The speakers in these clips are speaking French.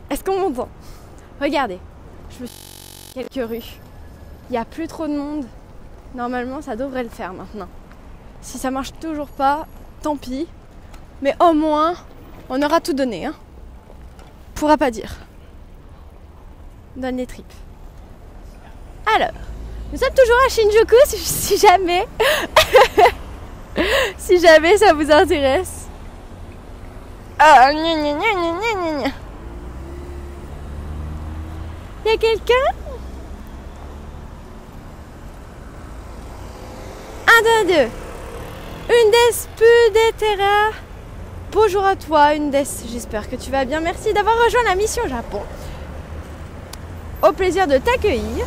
Est-ce qu'on m'entend? Regardez, je me suis quelques rues. Il n'y a plus trop de monde. Normalement, ça devrait le faire maintenant. Si ça marche toujours pas, tant pis. Mais au moins, on aura tout donné. Hein. Pourra pas dire. Donne les tripes. Alors, nous sommes toujours à Shinjuku, si jamais... si jamais ça vous intéresse. Ah, gna gna gna gna gna gna. Y a quelqu'un? Un, deux, deux. Undes Pudetera. Bonjour à toi, Undes. J'espère que tu vas bien. Merci d'avoir rejoint la mission Japon. Au plaisir de t'accueillir.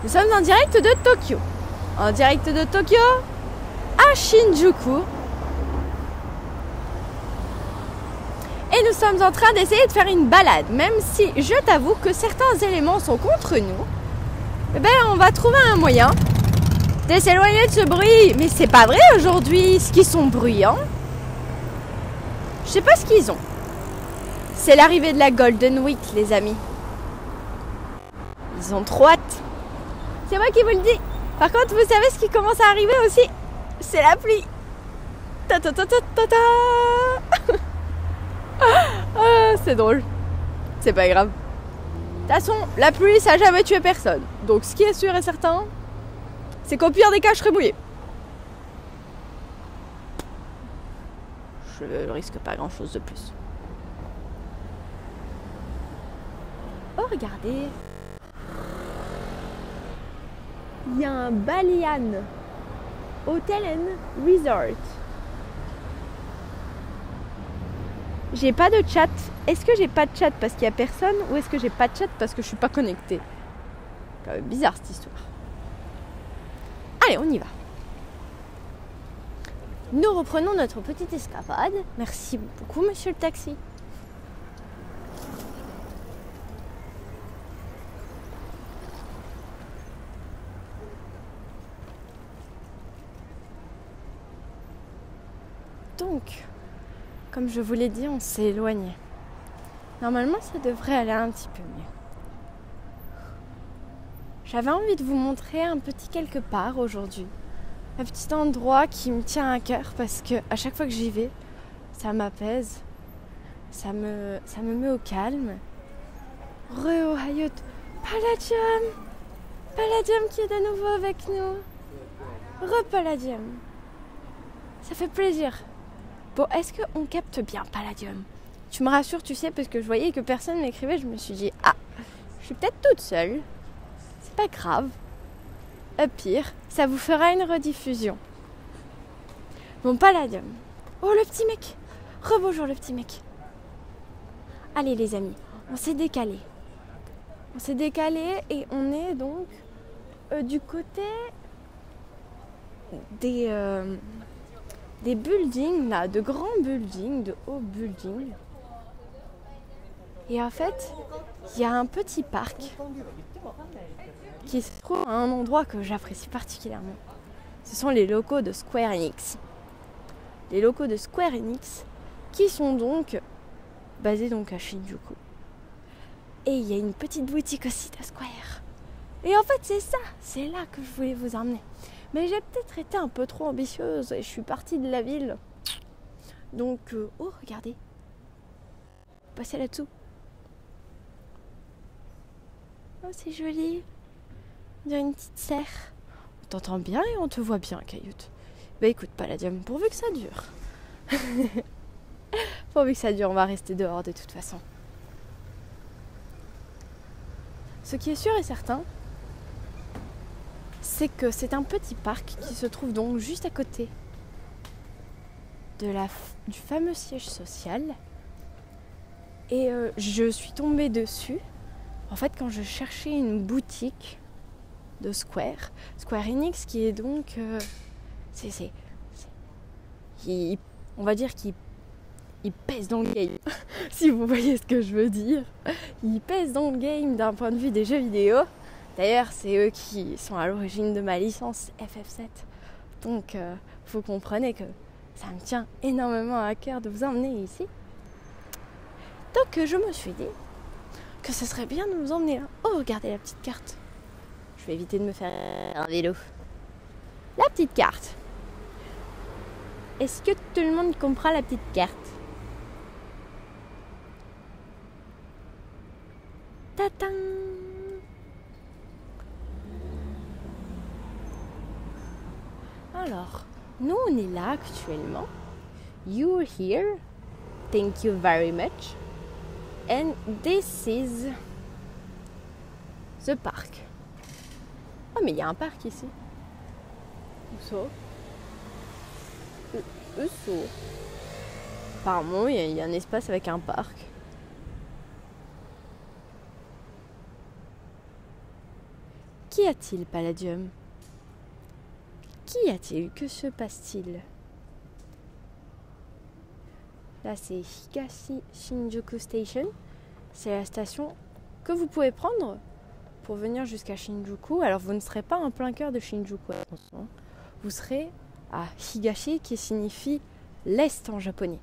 Nous sommes en direct de Tokyo. En direct de Tokyo à Shinjuku. Et nous sommes en train d'essayer de faire une balade. Même si je t'avoue que certains éléments sont contre nous, eh ben, on va trouver un moyen de s'éloigner de ce bruit. Mais c'est pas vrai aujourd'hui, ce qu'ils sont bruyants. Je sais pas ce qu'ils ont. C'est l'arrivée de la Golden Week, les amis. Ils ont trop hâte. C'est moi qui vous le dis. Par contre, vous savez ce qui commence à arriver aussi? C'est la pluie. Ta ta ta ta ta ta. Ah, c'est drôle. C'est pas grave. De toute façon, la pluie, ça n'a jamais tué personne. Donc, ce qui est sûr et certain, c'est qu'au pire des cas, je serai mouillée. Je risque pas grand-chose de plus. Oh, regardez. Il y a un Balian Hotel and Resort. J'ai pas de chat. Est-ce que j'ai pas de chat parce qu'il y a personne ou est-ce que j'ai pas de chat parce que je suis pas connectée? Quand même bizarre cette histoire. Allez, on y va. Nous reprenons notre petite escapade. Merci beaucoup, monsieur le taxi. Donc, comme je vous l'ai dit, on s'est éloigné. Normalement, ça devrait aller un petit peu mieux. J'avais envie de vous montrer un petit quelque part aujourd'hui. Un petit endroit qui me tient à cœur parce que à chaque fois que j'y vais, ça m'apaise. Ça me met au calme. Re-ohayot Palladium. Palladium qui est de nouveau avec nous. Re-Palladium. Ça fait plaisir. Bon, est-ce qu'on capte bien Palladium? Tu me rassures, tu sais, parce que je voyais que personne m'écrivait. Je me suis dit, ah, je suis peut-être toute seule. C'est pas grave. Au pire, ça vous fera une rediffusion. Bon, Palladium. Oh, le petit mec. Rebonjour, le petit mec. Allez, les amis, on s'est décalé. On s'est décalé et on est donc du côté des buildings, là, de grands buildings, de hauts buildings. Et en fait, il y a un petit parc qui se trouve à un endroit que j'apprécie particulièrement. Ce sont les locaux de Square Enix. Les locaux de Square Enix qui sont donc basés donc à Shinjuku. Et il y a une petite boutique aussi de Square. Et en fait, c'est là que je voulais vous emmener. Mais j'ai peut-être été un peu trop ambitieuse et je suis partie de la ville. Donc, oh, regardez. Passez là-dessous. Oh, c'est joli. On dirait une petite serre. On t'entend bien et on te voit bien, Cailloute. Bah écoute, Palladium, pourvu que ça dure. Pourvu que ça dure, on va rester dehors de toute façon. Ce qui est sûr et certain, c'est que c'est un petit parc qui se trouve donc juste à côté du fameux siège social. Et je suis tombée dessus, en fait, quand je cherchais une boutique de Square Enix, qui est donc... on va dire qu'il pèse dans le game, si vous voyez ce que je veux dire. Il pèse dans le game d'un point de vue des jeux vidéo. D'ailleurs, c'est eux qui sont à l'origine de ma licence FF7. Donc, vous comprenez que ça me tient énormément à cœur de vous emmener ici. Donc je me suis dit que ce serait bien de nous emmener là. Oh, regardez la petite carte. Je vais éviter de me faire un vélo. La petite carte. Est-ce que tout le monde comprend la petite carte? Tatin! Alors, nous on est là actuellement. You're here. Thank you very much. And this is the park. Oh, mais il y a un parc ici. Où ça? Où ça? Apparemment, il y a un espace avec un parc. Qu'y a-t-il, Palladium? Qu'y a-t-il? Que se passe-t-il? Là, c'est Higashi Shinjuku Station. C'est la station que vous pouvez prendre pour venir jusqu'à Shinjuku. Alors, vous ne serez pas en plein cœur de Shinjuku, attention. Vous serez à Higashi, qui signifie l'est en japonais.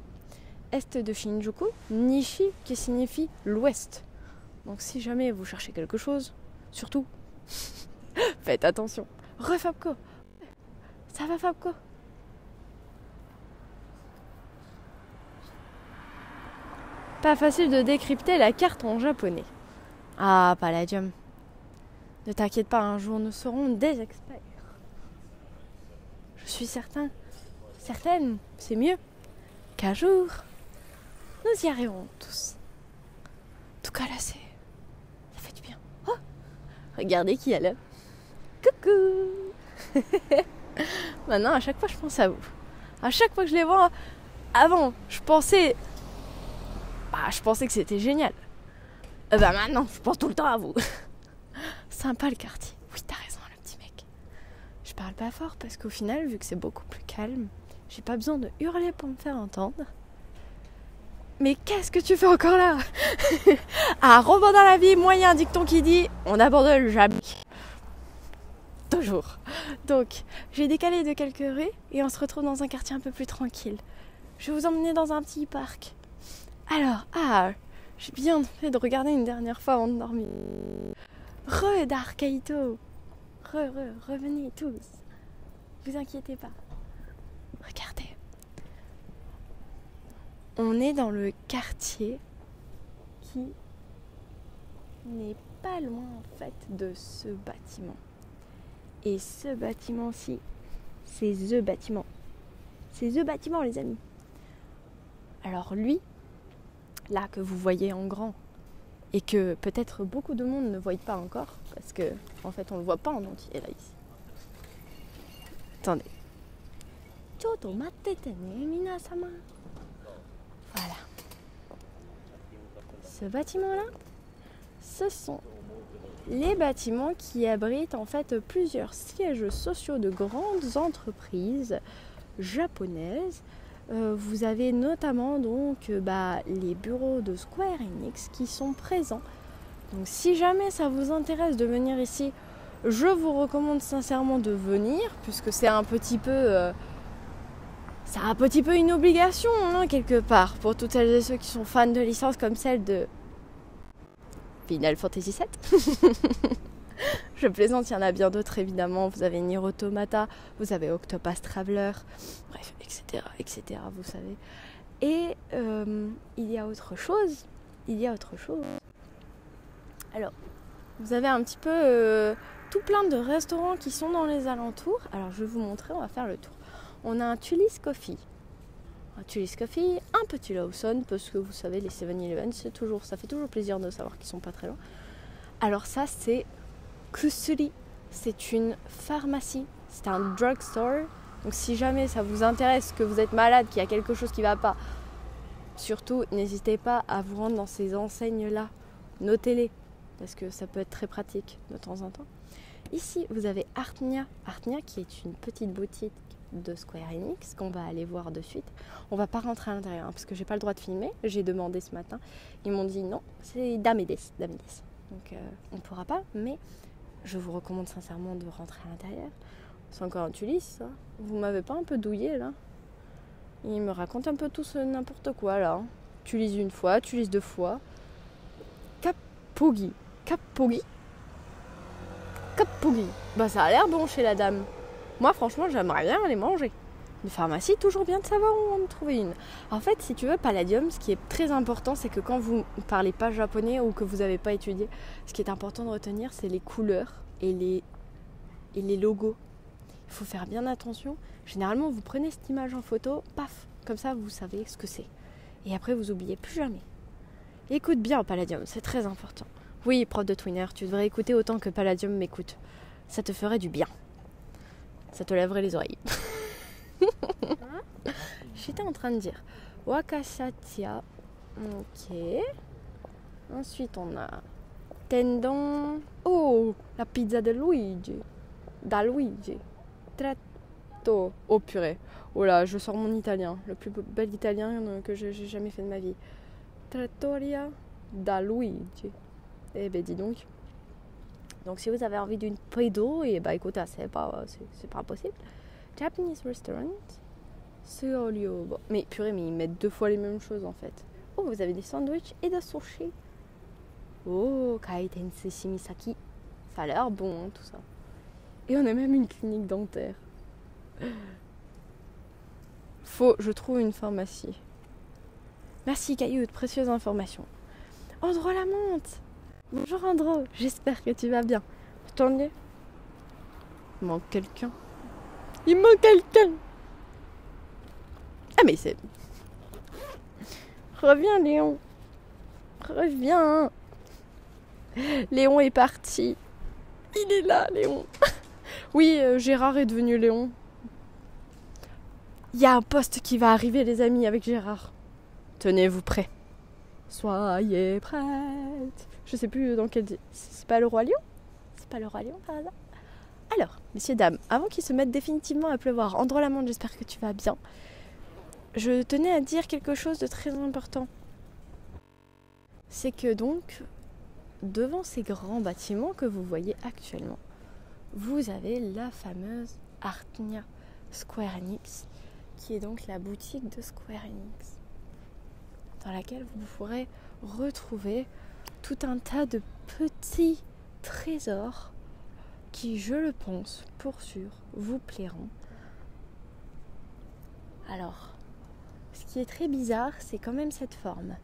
Est de Shinjuku, Nishi, qui signifie l'ouest. Donc, si jamais vous cherchez quelque chose, surtout, faites attention. Fabco. Ça va, Fabco? Pas facile de décrypter la carte en japonais. Ah, Palladium. Ne t'inquiète pas, un jour nous serons des experts. Je suis certaine, c'est mieux, qu'un jour, nous y arriverons tous. En tout cas, là, ça fait du bien. Oh, regardez qui est là. Coucou. Maintenant, à chaque fois, je pense à vous. À chaque fois que je les vois, avant, je pensais que c'était génial. Maintenant, je pense tout le temps à vous. Sympa le quartier. Oui, t'as raison, le petit mec. Je parle pas fort parce qu'au final, vu que c'est beaucoup plus calme, j'ai pas besoin de hurler pour me faire entendre. Mais qu'est-ce que tu fais encore là? Un robot dans la vie, moyen un dicton qui dit on n'abandonne jamais. Toujours. Donc, j'ai décalé de quelques rues et on se retrouve dans un quartier un peu plus tranquille. Je vais vous emmener dans un petit parc. Alors, j'ai bien fait de regarder une dernière fois avant de dormir. Darkaito. Revenez tous. Vous inquiétez pas. Regardez. On est dans le quartier qui n'est pas loin en fait de ce bâtiment. Et ce bâtiment-ci, c'est The Bâtiment. C'est The Bâtiment, les amis. Alors lui, là que vous voyez en grand, et que peut-être beaucoup de monde ne voit pas encore, parce que en fait on le voit pas en entier là ici. Attendez. Choto mattete ne minasama. Voilà. Ce bâtiment-là, ce sont les bâtiments qui abritent en fait plusieurs sièges sociaux de grandes entreprises japonaises. Vous avez notamment donc les bureaux de Square Enix qui sont présents. Donc si jamais ça vous intéresse de venir ici, je vous recommande sincèrement de venir, puisque c'est un petit peu une obligation quelque part pour toutes celles et ceux qui sont fans de licences comme celle de Final Fantasy VII. Je plaisante, il y en a bien d'autres évidemment. Vous avez Nier Automata, vous avez Octopath Traveler, bref, etc. Vous savez. Et il y a autre chose. Alors, vous avez un petit peu tout plein de restaurants qui sont dans les alentours. Alors, je vais vous montrer, on va faire le tour. On a un Tully's Coffee. Un Tully's Coffee, un petit Lawson, parce que vous savez, les 7-Eleven, ça fait toujours plaisir de savoir qu'ils sont pas très loin. Alors ça, c'est Kusuri. C'est une pharmacie, c'est un drugstore. Donc si jamais ça vous intéresse, que vous êtes malade, qu'il y a quelque chose qui ne va pas, surtout, n'hésitez pas à vous rendre dans ces enseignes-là. Notez-les, parce que ça peut être très pratique de temps en temps. Ici, vous avez Artnia. Artnia, qui est une petite boutique de Square Enix qu'on va aller voir de suite. On va pas rentrer à l'intérieur parce que j'ai pas le droit de filmer. J'ai demandé ce matin. Ils m'ont dit non, c'est Damedes. Donc on pourra pas, mais je vous recommande sincèrement de rentrer à l'intérieur. C'est encore un Tully's, ça. Vous m'avez pas un peu douillé là? Il me raconte un peu tout ce n'importe quoi là. Tu lises une fois, tu lises deux fois. Capogi. Capogi. Capogi. Bah ça a l'air bon chez la dame. Moi franchement j'aimerais bien aller manger. Une pharmacie, toujours bien de savoir où en trouver une. En fait, si tu veux, Palladium, ce qui est très important, c'est que quand vous ne parlez pas japonais ou que vous n'avez pas étudié, ce qui est important de retenir, c'est les couleurs et les logos. Il faut faire bien attention. Généralement, vous prenez cette image en photo, paf, comme ça, vous savez ce que c'est. Et après, vous n'oubliez plus jamais. Écoute bien Palladium, c'est très important. Oui, prof de Twinner, tu devrais écouter autant que Palladium m'écoute. Ça te ferait du bien. Ça te lèverait les oreilles. J'étais en train de dire Wakashatia. Ok. Ensuite on a Tendon. Oh, la pizza de Luigi. Da Luigi. Tratto. Oh purée. Oh là, je sors mon italien. Le plus bel italien que j'ai jamais fait de ma vie. Trattoria da Luigi. Eh ben dis donc. Donc si vous avez envie d'une pédo, et bah écoutez, c'est pas possible. Japanese restaurant. Suolio. Bon, mais purée, mais ils mettent deux fois les mêmes choses en fait. Oh, vous avez des sandwichs et des sushis. Oh, kaiten sushi misaki. Ça a l'air bon, hein, tout ça. Et on a même une clinique dentaire. Je trouve une pharmacie. Merci Caillou, de précieuses informations. Andro la menthe. Bonjour Andro, j'espère que tu vas bien. Attendez. Il manque quelqu'un. Il manque quelqu'un. Ah mais c'est... Reviens Léon. Reviens. Léon est parti. Il est là Léon. Oui, Gérard est devenu Léon. Il y a un poste qui va arriver les amis avec Gérard. Tenez-vous prêts. Soyez prêtes. Je sais plus dans quel... C'est pas le Roi Lion ? C'est pas le Roi Lion par hasard ? Alors, messieurs, dames, avant qu'il se mette définitivement à pleuvoir, Andro Lamande, j'espère que tu vas bien. Je tenais à dire quelque chose de très important. C'est que donc, devant ces grands bâtiments que vous voyez actuellement, vous avez la fameuse Artnia Square Enix, qui est donc la boutique de Square Enix, dans laquelle vous pourrez retrouver tout un tas de petits trésors qui, je le pense, pour sûr, vous plairont. Alors, ce qui est très bizarre, c'est quand même cette forme.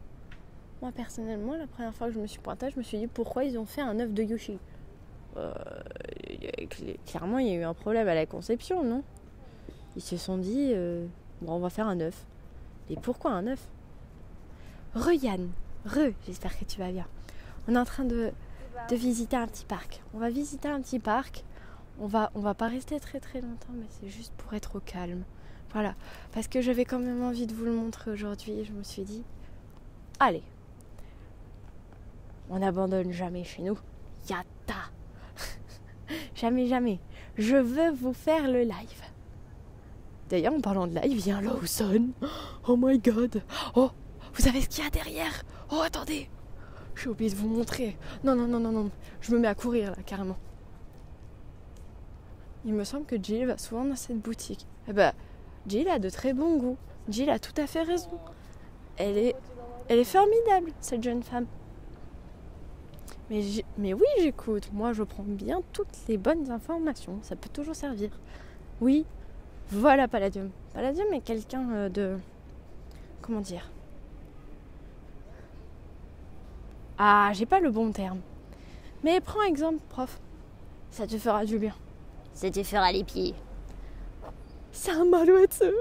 Moi, personnellement, la première fois que je me suis pointée, je me suis dit pourquoi ils ont fait un œuf de Yoshi. Clairement, il y a eu un problème à la conception, non ? Ils se sont dit, bon, on va faire un œuf. Et pourquoi un œuf ? Yann, j'espère que tu vas bien. On est en train de visiter un petit parc. On va visiter un petit parc. On va pas rester très très longtemps, mais c'est juste pour être au calme. Voilà, parce que j'avais quand même envie de vous le montrer aujourd'hui. Je me suis dit, allez, on n'abandonne jamais chez nous. Yatta. Jamais. Je veux vous faire le live. D'ailleurs, en parlant de live, il y a un Lawson. Oh my god. Oh, vous savez ce qu'il y a derrière ? Oh, attendez. J'ai oublié de vous montrer. Non. Je me mets à courir là, carrément. Il me semble que Jill va souvent dans cette boutique. Eh ben, Jill a de très bons goûts. Jill a tout à fait raison. Elle est formidable, cette jeune femme. Mais oui, j'écoute. Moi, je prends bien toutes les bonnes informations. Ça peut toujours servir. Oui, voilà Palladium. Palladium est quelqu'un de... Comment dire ? Ah, j'ai pas le bon terme. Mais prends exemple, prof. Ça te fera du bien. Ça te fera les pieds. C'est un Maruetsu.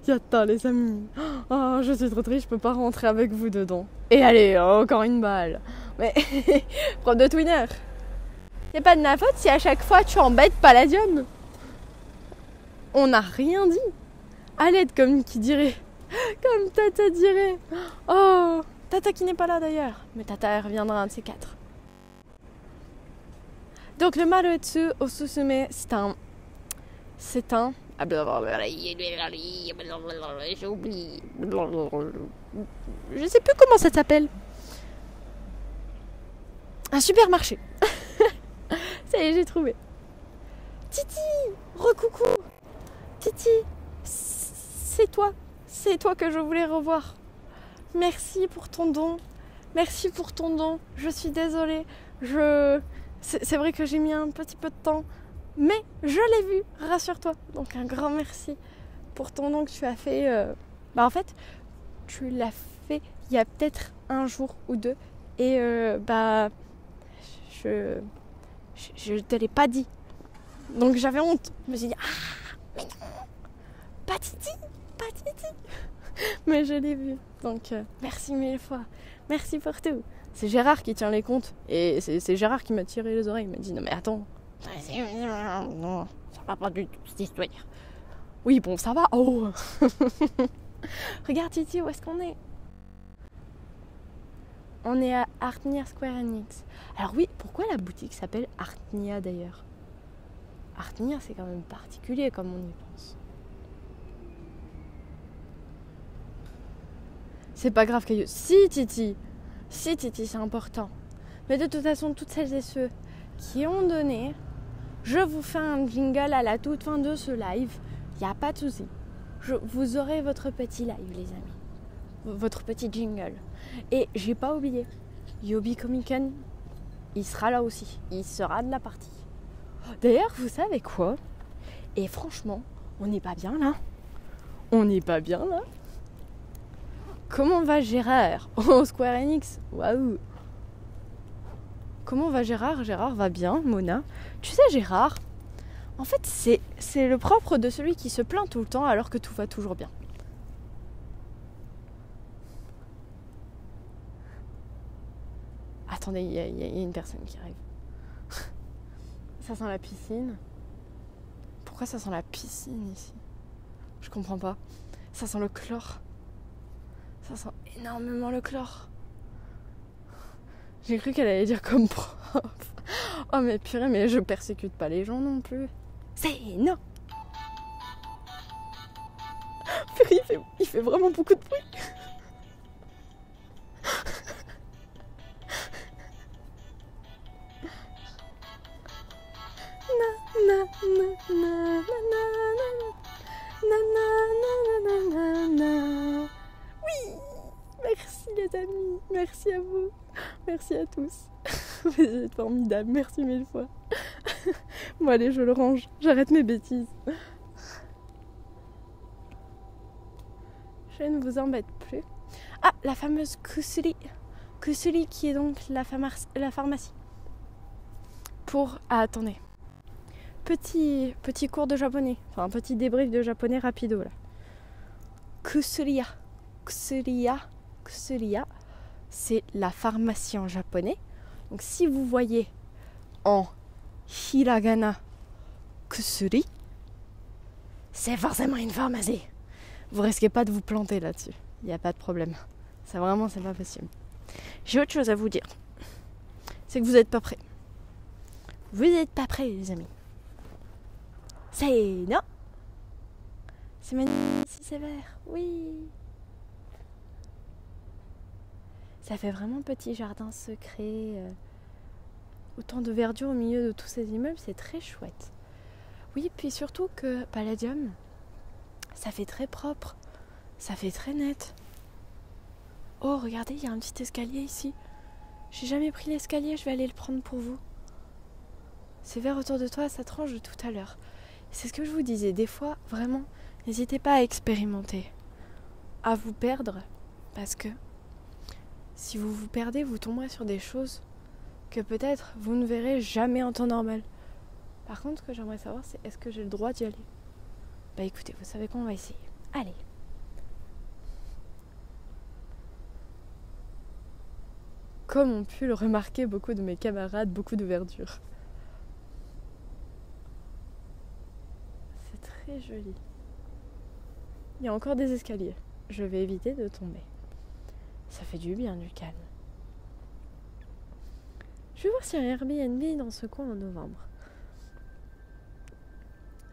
Yatta les amis. Oh, je suis trop triste, je peux pas rentrer avec vous dedans. Et allez, encore une balle. Mais, prof de Twinner, c'est pas de ma faute si à chaque fois tu embêtes Palladium. On n'a rien dit. À l'aide, comme qui dirait. Comme Tata dirait. Oh, Tata qui n'est pas là d'ailleurs. Mais Tata, elle reviendra un de ces quatre. Donc le Maruetsu au Susume, c'est un... J'ai oublié. Je sais plus comment ça s'appelle. Un supermarché. Ça y est, j'ai trouvé. Titi, recoucou. Titi, c'est toi. c'est toi que je voulais revoir. Merci pour ton don. Merci pour ton don. Je suis désolée. C'est vrai que j'ai mis un petit peu de temps. Mais je l'ai vu, rassure-toi. Donc un grand merci pour ton don que tu as fait. En fait, tu l'as fait il y a peut-être un jour ou deux. Et je te l'ai pas dit. Donc j'avais honte. Je me suis dit, mais non, pas Titi. Mais je l'ai vu. Donc merci mille fois. Merci pour tout. C'est Gérard qui tient les comptes. Et c'est Gérard qui m'a tiré les oreilles. Il m'a dit, non mais attends. Non, ça va pas du tout cette histoire. Oui, bon, ça va. Oh. Regarde Titi, où est-ce qu'on est? On est à Artnia Square Enix. Alors oui, pourquoi la boutique s'appelle Artnia d'ailleurs? Artnia, c'est quand même particulier comme on y pense. C'est pas grave, Caillou. Si, Titi, c'est important. Mais de toute façon, toutes celles et ceux qui ont donné, je vous fais un jingle à la toute fin de ce live. Il n'y a pas de souci. Vous aurez votre petit live, les amis. Votre petit jingle. Et j'ai pas oublié, Yobi Comic-Con, il sera là aussi. Il sera de la partie. D'ailleurs, vous savez quoi? Et franchement, on n'est pas bien là. Comment va Gérard au Square Enix? Waouh. Comment va Gérard? Gérard va bien, Mona. Tu sais, Gérard, en fait, c'est le propre de celui qui se plaint tout le temps alors que tout va toujours bien. Attendez, il y a une personne qui arrive. Ça sent la piscine. Pourquoi ça sent la piscine ici? Je comprends pas. Ça sent le chlore. Ça sent énormément le chlore. J'ai cru qu'elle allait dire comme prof. Oh mais purée, mais je persécute pas les gens non plus. C'est non. Purée, il fait vraiment beaucoup de bruit. Oui, merci les amis, merci à vous, merci à tous. Vous êtes formidables, merci mille fois. Bon allez, je le range, j'arrête mes bêtises. Je ne vous embête plus. Ah, la fameuse Kusuri. Kusuri qui est donc la pharmacie. attendez. Petit cours de japonais. Enfin, un petit débrief de japonais rapido là. Kusuriya. Kusuriya, c'est la pharmacie en japonais. Donc si vous voyez en hiragana kusuri, c'est forcément une pharmacie. Vous risquez pas de vous planter là-dessus. Il n'y a pas de problème. Ça vraiment, c'est pas possible. J'ai autre chose à vous dire. C'est que vous n'êtes pas prêts. Vous n'êtes pas prêts, les amis. C'est non. C'est magnifique, c'est vert. Oui. Ça fait vraiment petit jardin secret. Autant de verdure au milieu de tous ces immeubles, c'est très chouette. Oui, puis surtout que Palladium, ça fait très propre. Ça fait très net. Oh, regardez, il y a un petit escalier ici. J'ai jamais pris l'escalier, je vais aller le prendre pour vous. C'est vert autour de toi, ça tranche de tout à l'heure. C'est ce que je vous disais, des fois, vraiment, n'hésitez pas à expérimenter, à vous perdre, parce que si vous vous perdez, vous tomberez sur des choses que peut-être vous ne verrez jamais en temps normal. Par contre, ce que j'aimerais savoir, c'est est-ce que j'ai le droit d'y aller? Bah écoutez, vous savez quoi, on va essayer. Allez. Comme ont pu le remarquer beaucoup de mes camarades, beaucoup de verdure. C'est très joli. Il y a encore des escaliers. Je vais éviter de tomber. Ça fait du bien, du calme. Je vais voir s'il y a un Airbnb dans ce coin en novembre.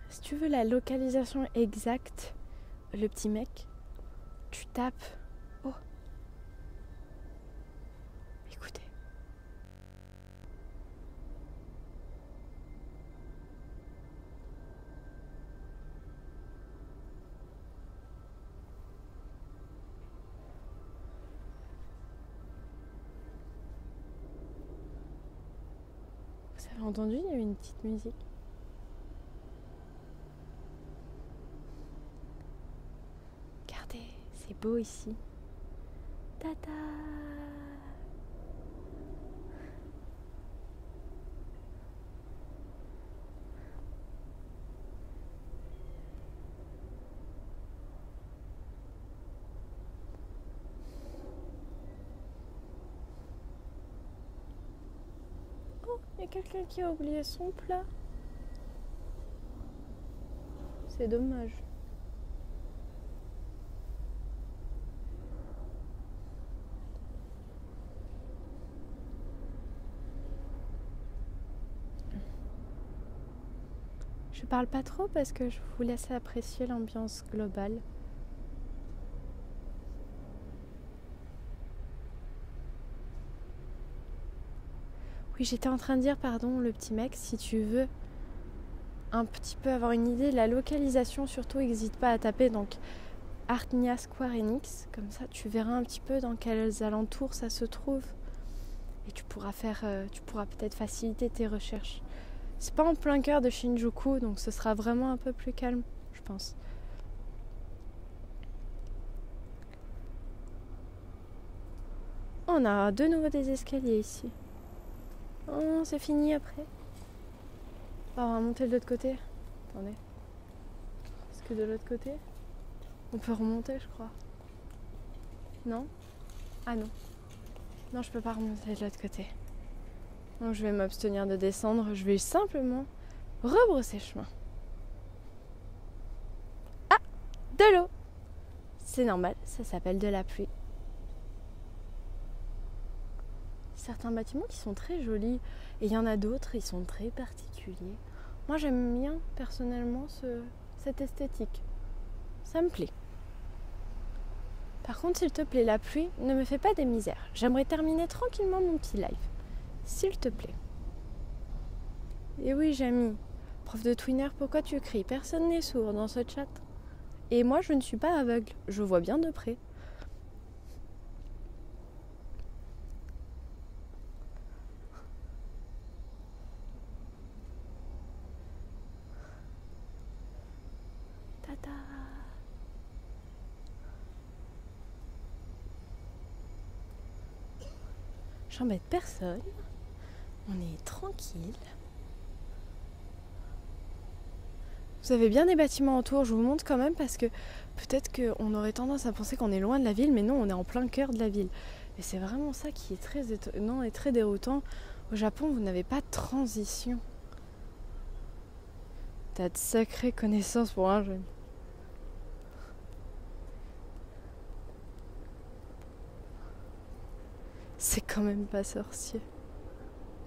Si tu veux la localisation exacte, le petit mec, tu tapes. Oh. Écoutez. Vous avez entendu, il y a eu une petite musique. Regardez, c'est beau ici. Tata! Il y a quelqu'un qui a oublié son plat. C'est dommage. Je parle pas trop parce que je vous laisse apprécier l'ambiance globale. Oui, j'étais en train de dire, pardon, le petit mec, si tu veux un petit peu avoir une idée de la localisation, surtout n'hésite pas à taper donc Artnia Square Enix, comme ça tu verras un petit peu dans quels alentours ça se trouve et tu pourras peut-être faciliter tes recherches. C'est pas en plein cœur de Shinjuku, donc ce sera vraiment un peu plus calme, je pense. On a de nouveau des escaliers ici. Oh, c'est fini après. Oh, on va monter de l'autre côté. Attendez. Est-ce que de l'autre côté, on peut remonter, je crois? Non? Ah non. Non, je peux pas remonter de l'autre côté. Donc je vais m'abstenir de descendre. Je vais simplement rebrousser chemin. Ah! De l'eau! C'est normal, ça s'appelle de la pluie. Certains bâtiments qui sont très jolis et il y en a d'autres, ils sont très particuliers. Moi j'aime bien personnellement cette esthétique. Ça me plaît. Par contre, s'il te plaît, la pluie ne me fait pas des misères. J'aimerais terminer tranquillement mon petit live. S'il te plaît. Et oui, Jamie, prof de Twinner, pourquoi tu cries? Personne n'est sourd dans ce chat. Et moi, je ne suis pas aveugle. Je vois bien de près. Tata. J'embête personne. On est tranquille. Vous avez bien des bâtiments autour, je vous montre quand même parce que peut-être qu'on aurait tendance à penser qu'on est loin de la ville, mais non, on est en plein cœur de la ville. Et c'est vraiment ça qui est très étonnant et très déroutant. Au Japon, vous n'avez pas de transition. T'as de sacrées connaissances pour un jeune. C'est quand même pas sorcier.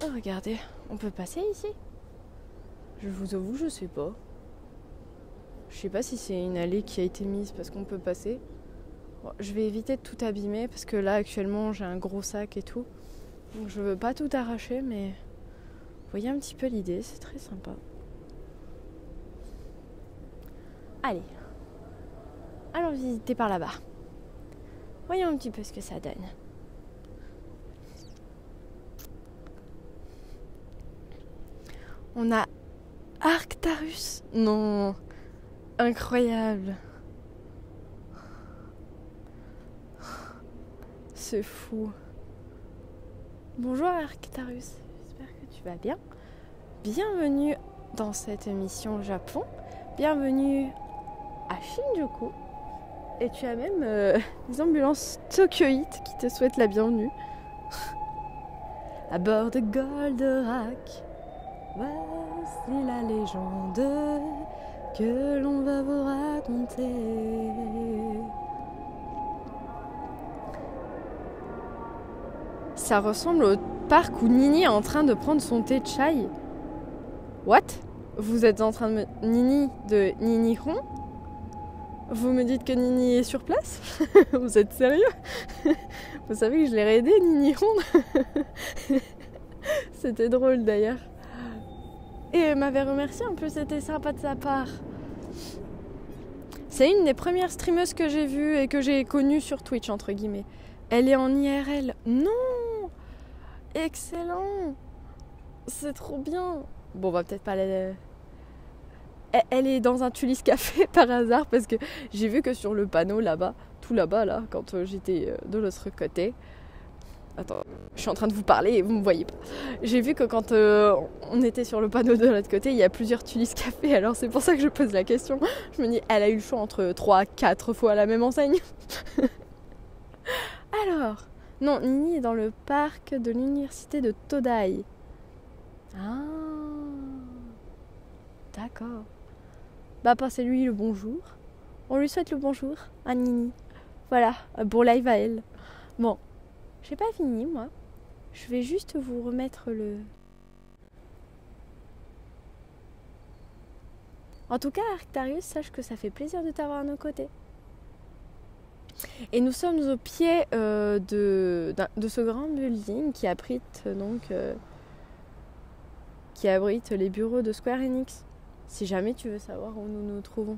Oh, regardez, on peut passer ici? Je vous avoue, je sais pas. Je sais pas si c'est une allée qui a été mise parce qu'on peut passer. Bon, je vais éviter de tout abîmer parce que là actuellement j'ai un gros sac et tout. Donc je veux pas tout arracher, mais vous voyez un petit peu l'idée, c'est très sympa. Allez, allons visiter par là-bas. Voyons un petit peu ce que ça donne. On a Arctarus. Non, incroyable. C'est fou. Bonjour Arctarus, j'espère que tu vas bien. Bienvenue dans cette émission Japon. Bienvenue à Shinjuku. Et tu as même des ambulances tokyoïtes qui te souhaitent la bienvenue. À bord de Goldorak. Voici la légende que l'on va vous raconter. Ça ressemble au parc où Nini est en train de prendre son thé de chai. What? Vous êtes en train de me... Nini de Niniron? Vous me dites que Nini est sur place? Vous êtes sérieux? Vous savez que je l'ai raidé, Niniron? C'était drôle d'ailleurs. Et elle m'avait remercié, en plus c'était sympa de sa part. C'est une des premières streameuses que j'ai vues et que j'ai connues sur Twitch, entre guillemets. Elle est en IRL. Non! Excellent! C'est trop bien. Bon, on va peut-être pas la... Elle est dans un Tulis Café par hasard parce que j'ai vu que sur le panneau là-bas, tout là-bas là, quand j'étais de l'autre côté. Attends, je suis en train de vous parler et vous me voyez pas. J'ai vu que quand on était sur le panneau de l'autre côté, il y a plusieurs Tulis Café. Alors c'est pour ça que je pose la question. Je me dis, elle a eu le choix entre 3-4 fois la même enseigne. Alors, non, Nini est dans le parc de l'université de Todai. Ah, d'accord. Bah, passez-lui le bonjour. On lui souhaite le bonjour à Nini. Voilà, bon live à elle. Bon, j'ai pas fini, moi. Je vais juste vous remettre le... En tout cas, Arctarius, sache que ça fait plaisir de t'avoir à nos côtés. Et nous sommes au pied de ce grand building qui abrite les bureaux de Square Enix. Si jamais tu veux savoir où nous nous trouvons.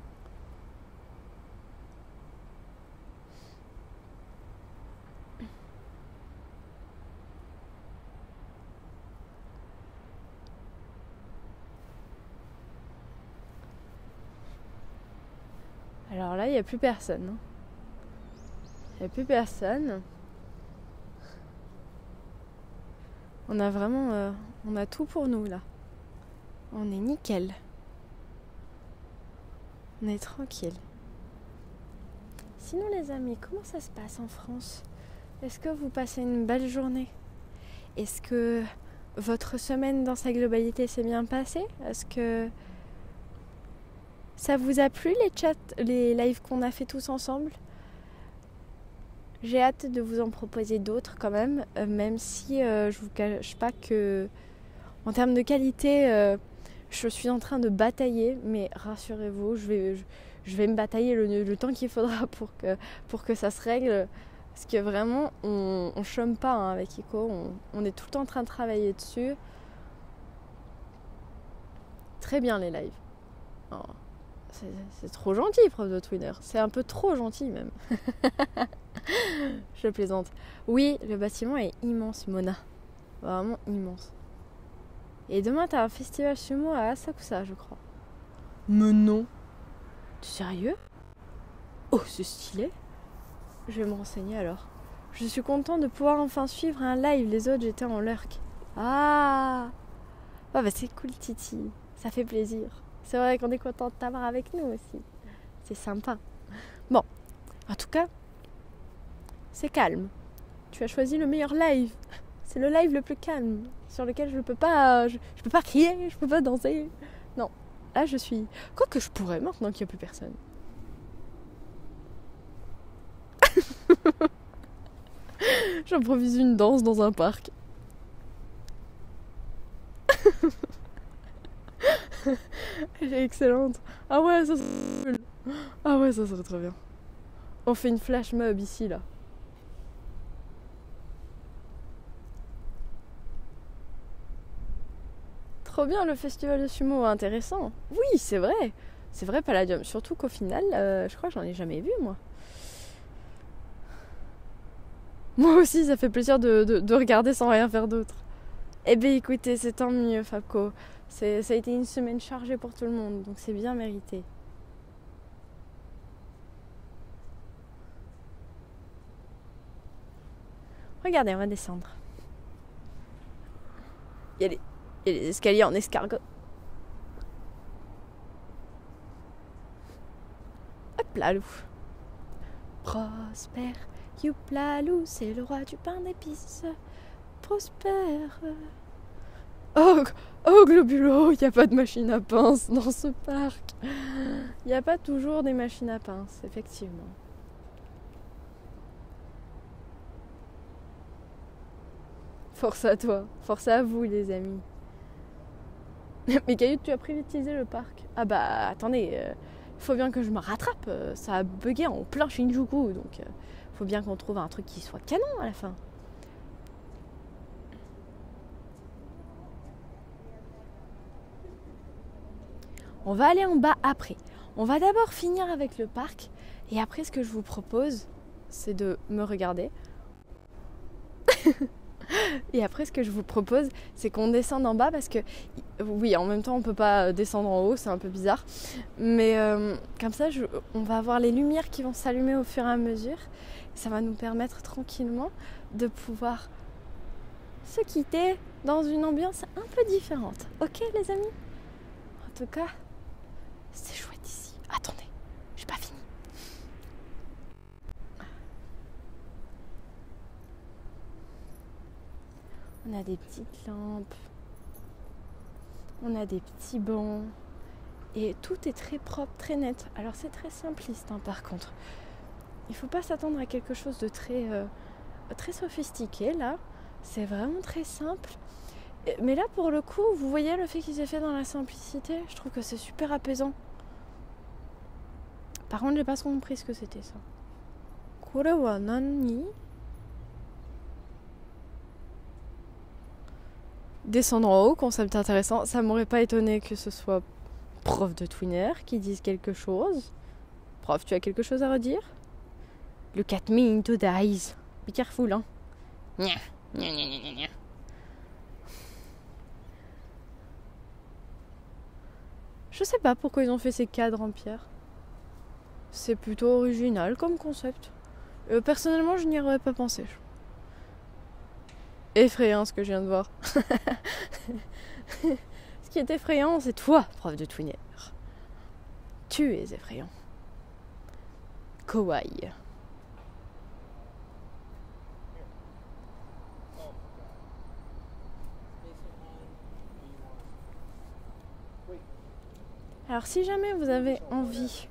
Alors là, il n'y a plus personne. Hein. Il n'y a plus personne. On a vraiment... on a tout pour nous là. On est nickel. On est tranquille. Sinon les amis, comment ça se passe en France ? Est-ce que vous passez une belle journée ? Est-ce que votre semaine dans sa globalité s'est bien passée ? Est-ce que ça vous a plu les chats, les lives qu'on a fait tous ensemble ? J'ai hâte de vous en proposer d'autres quand même, même si je vous cache pas que en termes de qualité, je suis en train de batailler, mais rassurez-vous, je vais me batailler le temps qu'il faudra pour que ça se règle. Parce que vraiment, on chôme pas hein, avec Ico, on est tout le temps en train de travailler dessus. Très bien les lives. Oh, c'est trop gentil, prof de Twitter. C'est un peu trop gentil même. Je plaisante. Oui, le bâtiment est immense, Mona. Vraiment immense. Et demain, t'as un festival sumo à Asakusa, je crois. Mais non. T'es sérieux ? Oh, c'est stylé. Je vais me renseigner alors. Je suis contente de pouvoir enfin suivre un live. Les autres, j'étais en lurk. Ah bah c'est cool, Titi. Ça fait plaisir. C'est vrai qu'on est content de t'avoir avec nous aussi. C'est sympa. Bon, en tout cas, c'est calme. Tu as choisi le meilleur live. C'est le live le plus calme, sur lequel je peux pas crier, je peux pas danser. Non, là je suis... Quoique je pourrais maintenant qu'il n'y a plus personne. J'improvise une danse dans un parc. Elle est excellente. Ah ouais, ça serait cool. Ah ouais, ça serait trop bien. On fait une flash mob ici, là. Trop bien le festival de sumo, intéressant. Oui, c'est vrai Palladium. Surtout qu'au final, je crois que j'en ai jamais vu moi. Moi aussi, ça fait plaisir de regarder sans rien faire d'autre. Eh bien écoutez, c'est tant mieux Fabco. Ça a été une semaine chargée pour tout le monde, donc c'est bien mérité. Regardez, on va descendre. Il y a les escaliers en escargot. Hop là, loup. Prosper, youplalou, c'est le roi du pain d'épices. Prospère. Oh Globulo, il n'y a pas de machine à pince dans ce parc. Il n'y a pas toujours des machines à pince, effectivement. Force à toi, force à vous les amis. Mais Caillou, tu as privatisé le parc. Ah bah attendez, il faut bien que je me rattrape. Ça a bugué en plein Shinjuku, donc faut bien qu'on trouve un truc qui soit canon à la fin. On va aller en bas après. On va d'abord finir avec le parc. Et après, ce que je vous propose, c'est de me regarder. Et après, ce que je vous propose, c'est qu'on descende en bas parce que, oui, en même temps, on peut pas descendre en haut, c'est un peu bizarre. Mais comme ça, on va avoir les lumières qui vont s'allumer au fur et à mesure. Ça va nous permettre tranquillement de pouvoir se quitter dans une ambiance un peu différente. Ok, les amis? En tout cas, c'est chouette ici. Attendez, j'ai pas fini. On a des petites lampes, on a des petits bancs et tout est très propre, très net. Alors c'est très simpliste par contre. Il ne faut pas s'attendre à quelque chose de très sophistiqué là. C'est vraiment très simple. Mais là pour le coup, vous voyez le fait qu'ils aient fait dans la simplicité, je trouve que c'est super apaisant. Par contre, j'ai pas compris ce que c'était ça. Kore wa nani? Descendre en haut, concept intéressant. Ça m'aurait pas étonné que ce soit prof de Twinner qui dise quelque chose. Prof, tu as quelque chose à redire? Look at me into the eyes. Be careful, hein. Nya, nya, nya, nya, nya. Je sais pas pourquoi ils ont fait ces cadres en pierre. C'est plutôt original comme concept. Personnellement, je n'y aurais pas pensé. Effrayant ce que je viens de voir. Ce qui est effrayant, c'est toi, prof de Twinner. Tu es effrayant. Kawaii. Alors si jamais vous avez envie...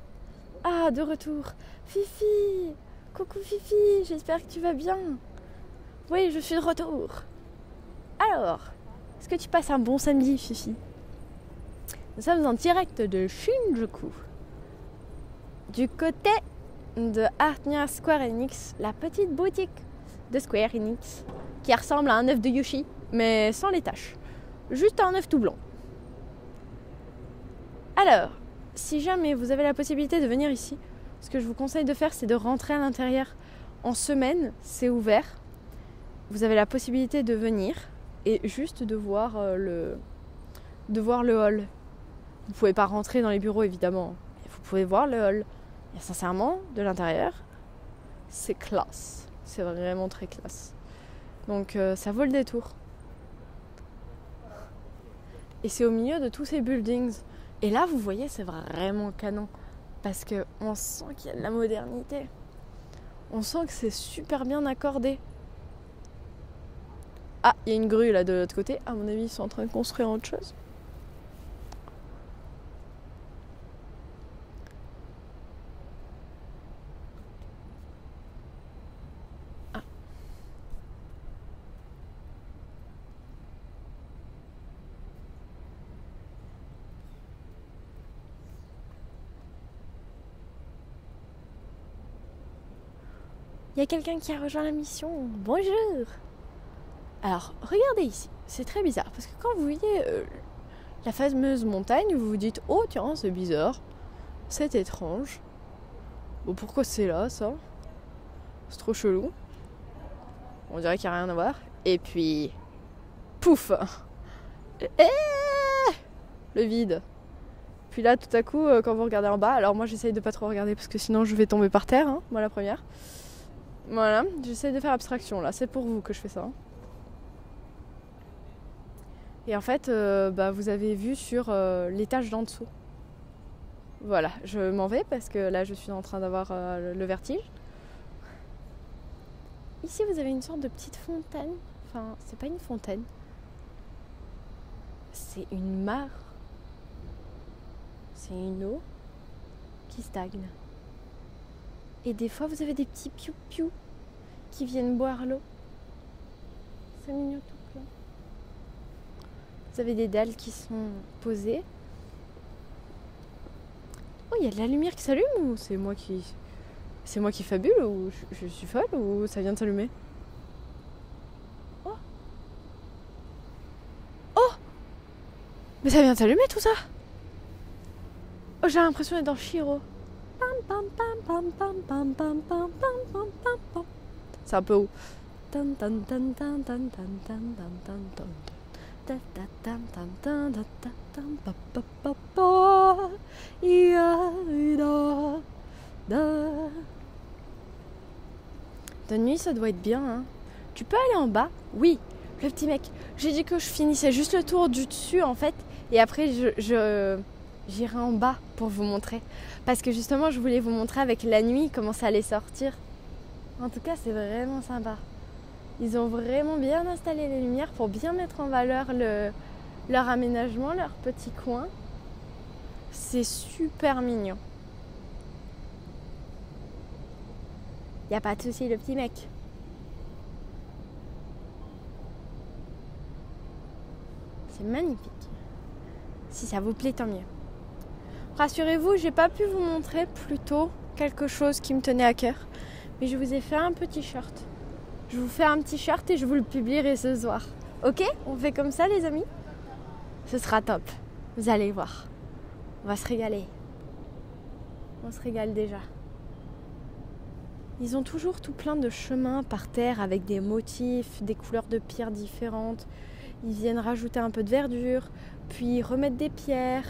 Ah, de retour. Fifi. Coucou Fifi, j'espère que tu vas bien. Oui, je suis de retour. Alors, est-ce que tu passes un bon samedi, Fifi? Nous sommes en direct de Shinjuku. Du côté de Artnia Square Enix, la petite boutique de Square Enix qui ressemble à un œuf de Yoshi, mais sans les taches. Juste un œuf tout blanc. Alors, si jamais vous avez la possibilité de venir ici, ce que je vous conseille de faire, c'est de rentrer à l'intérieur en semaine, c'est ouvert. Vous avez la possibilité de venir et juste de voir le hall. Vous pouvez pas rentrer dans les bureaux évidemment, mais vous pouvez voir le hall. Et sincèrement, de l'intérieur, c'est classe. C'est vraiment très classe. Donc ça vaut le détour. Et c'est au milieu de tous ces buildings. Et là, vous voyez, c'est vraiment canon. Parce qu'on sent qu'il y a de la modernité. On sent que c'est super bien accordé. Ah, il y a une grue là de l'autre côté. À mon avis, ils sont en train de construire autre chose. Ah. Il y a quelqu'un qui a rejoint la mission. Bonjour. Alors, regardez ici. C'est très bizarre. Parce que quand vous voyez la fameuse montagne, vous vous dites « Oh tiens, c'est bizarre. C'est étrange. Bon, pourquoi c'est là, ça? C'est trop chelou. On dirait qu'il n'y a rien à voir. » Et puis... Pouf! Le vide. Puis là, tout à coup, quand vous regardez en bas... Alors moi, j'essaye de pas trop regarder parce que sinon, je vais tomber par terre. Hein, moi, la première. Voilà, j'essaie de faire abstraction là, c'est pour vous que je fais ça. Et en fait, vous avez vu sur l'étage d'en dessous. Voilà, je m'en vais parce que là je suis en train d'avoir le vertige. Ici vous avez une sorte de petite fontaine. Enfin, c'est pas une fontaine. C'est une mare. C'est une eau qui stagne. Et des fois, vous avez des petits piou-piou qui viennent boire l'eau. C'est mignon tout plein. Vous avez des dalles qui sont posées. Oh, il y a de la lumière qui s'allume ou c'est moi qui fabule ou je suis folle ou ça vient de s'allumer? Oh. Oh. Mais ça vient de s'allumer tout ça. Oh, j'ai l'impression d'être dans Shiro. C'est un peu haut. De nuit, ça doit être bien, hein. Tu peux aller en bas? Oui, le petit mec. J'ai dit que je finissais juste le tour du dessus, en fait. Et après, j'irai en bas pour vous montrer. Parce que justement, je voulais vous montrer avec la nuit comment ça allait sortir. En tout cas, c'est vraiment sympa. Ils ont vraiment bien installé les lumières pour bien mettre en valeur leur aménagement, leur petit coin. C'est super mignon. Y a pas de souci, le petit mec. C'est magnifique. Si ça vous plaît, tant mieux. Rassurez-vous, j'ai pas pu vous montrer plus tôt quelque chose qui me tenait à cœur. Mais je vous ai fait un petit shirt. Je vous fais un petit shirt et je vous le publierai ce soir. Ok? On fait comme ça, les amis? Ce sera top. Vous allez voir. On va se régaler. On se régale déjà. Ils ont toujours tout plein de chemins par terre avec des motifs, des couleurs de pierres différentes. Ils viennent rajouter un peu de verdure, puis remettre des pierres,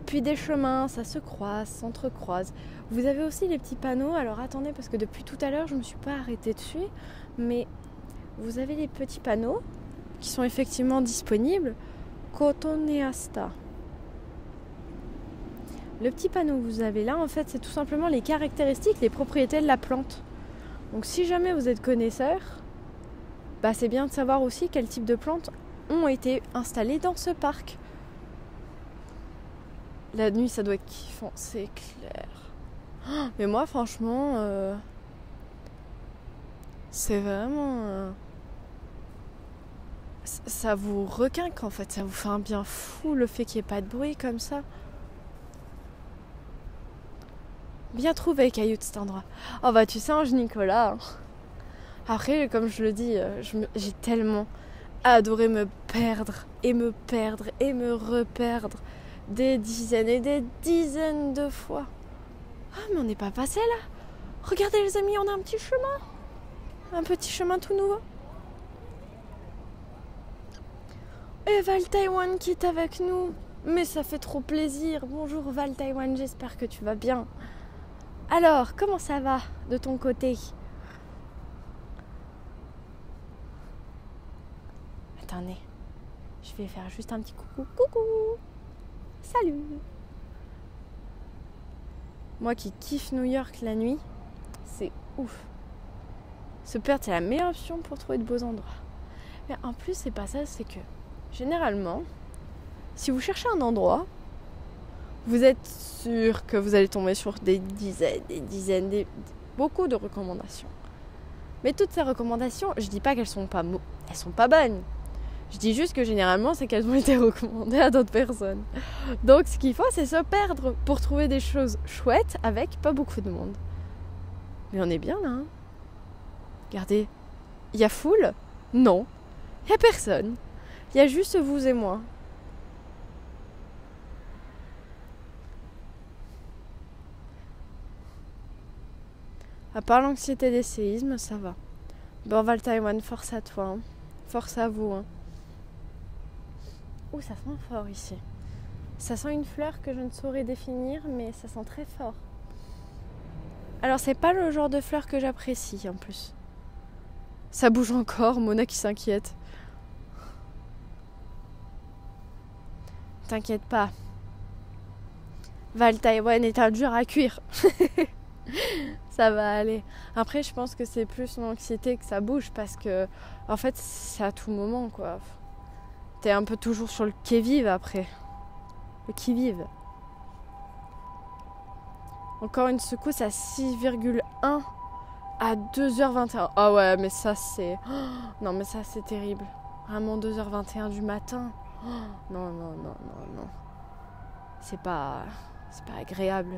puis des chemins, ça se croise, s'entrecroise. Vous avez aussi les petits panneaux, alors attendez parce que depuis tout à l'heure je ne me suis pas arrêtée dessus, mais vous avez les petits panneaux qui sont effectivement disponibles. Cotoneasta. Le petit panneau que vous avez là, en fait, c'est tout simplement les caractéristiques, les propriétés de la plante. Donc si jamais vous êtes connaisseur, c'est bien de savoir aussi quel type de plantes ont été installées dans ce parc. La nuit, ça doit être kiffant, c'est clair. Mais moi, franchement, c'est vraiment... ça vous requinque, en fait. Ça vous fait un bien fou, le fait qu'il n'y ait pas de bruit comme ça. Bien trouvé, Caillou, de cet endroit. Oh tu sais, Ange Nicolas. Hein. Après, comme je le dis, j'ai tellement adoré me perdre et me reperdre des dizaines et des dizaines de fois. Ah, mais on n'est pas passé là. Regardez les amis, on a un petit chemin. Un petit chemin tout nouveau. Et Val Taïwan qui est avec nous. Mais ça fait trop plaisir. Bonjour Val Taïwan, j'espère que tu vas bien. Alors, comment ça va de ton côté? Attendez, je vais faire juste un petit coucou. Coucou! Salut! Moi qui kiffe New York la nuit, c'est ouf. Se perdre, c'est la meilleure option pour trouver de beaux endroits. Mais en plus, c'est pas ça, c'est que généralement, si vous cherchez un endroit, vous êtes sûr que vous allez tomber sur des dizaines, beaucoup de recommandations. Mais toutes ces recommandations, je dis pas qu'elles sont pas bonnes. Je dis juste que généralement, c'est qu'elles ont été recommandées à d'autres personnes. Donc, ce qu'il faut, c'est se perdre pour trouver des choses chouettes avec pas beaucoup de monde. Mais on est bien là. Hein. Regardez, il y a foule? Non, il y a personne. Il y a juste vous et moi. À part l'anxiété des séismes, ça va. Bon, Val Taïwan, force à toi. Hein. Force à vous. Hein. Ouh, ça sent fort ici. Ça sent une fleur que je ne saurais définir, mais ça sent très fort. Alors, c'est pas le genre de fleur que j'apprécie en plus. Ça bouge encore, Mona qui s'inquiète. T'inquiète pas. Val Taïwan est un dur à cuire. Ça va aller. Après, je pense que c'est plus l'anxiété que ça bouge parce que, en fait, c'est à tout moment, quoi. T'es un peu toujours sur le qui-vive après. Le qui-vive. Encore une secousse à 6,1 à 2h21. Ah ouais, mais ça c'est... non, mais ça c'est terrible. Vraiment 2h21 du matin. Non. C'est pas agréable.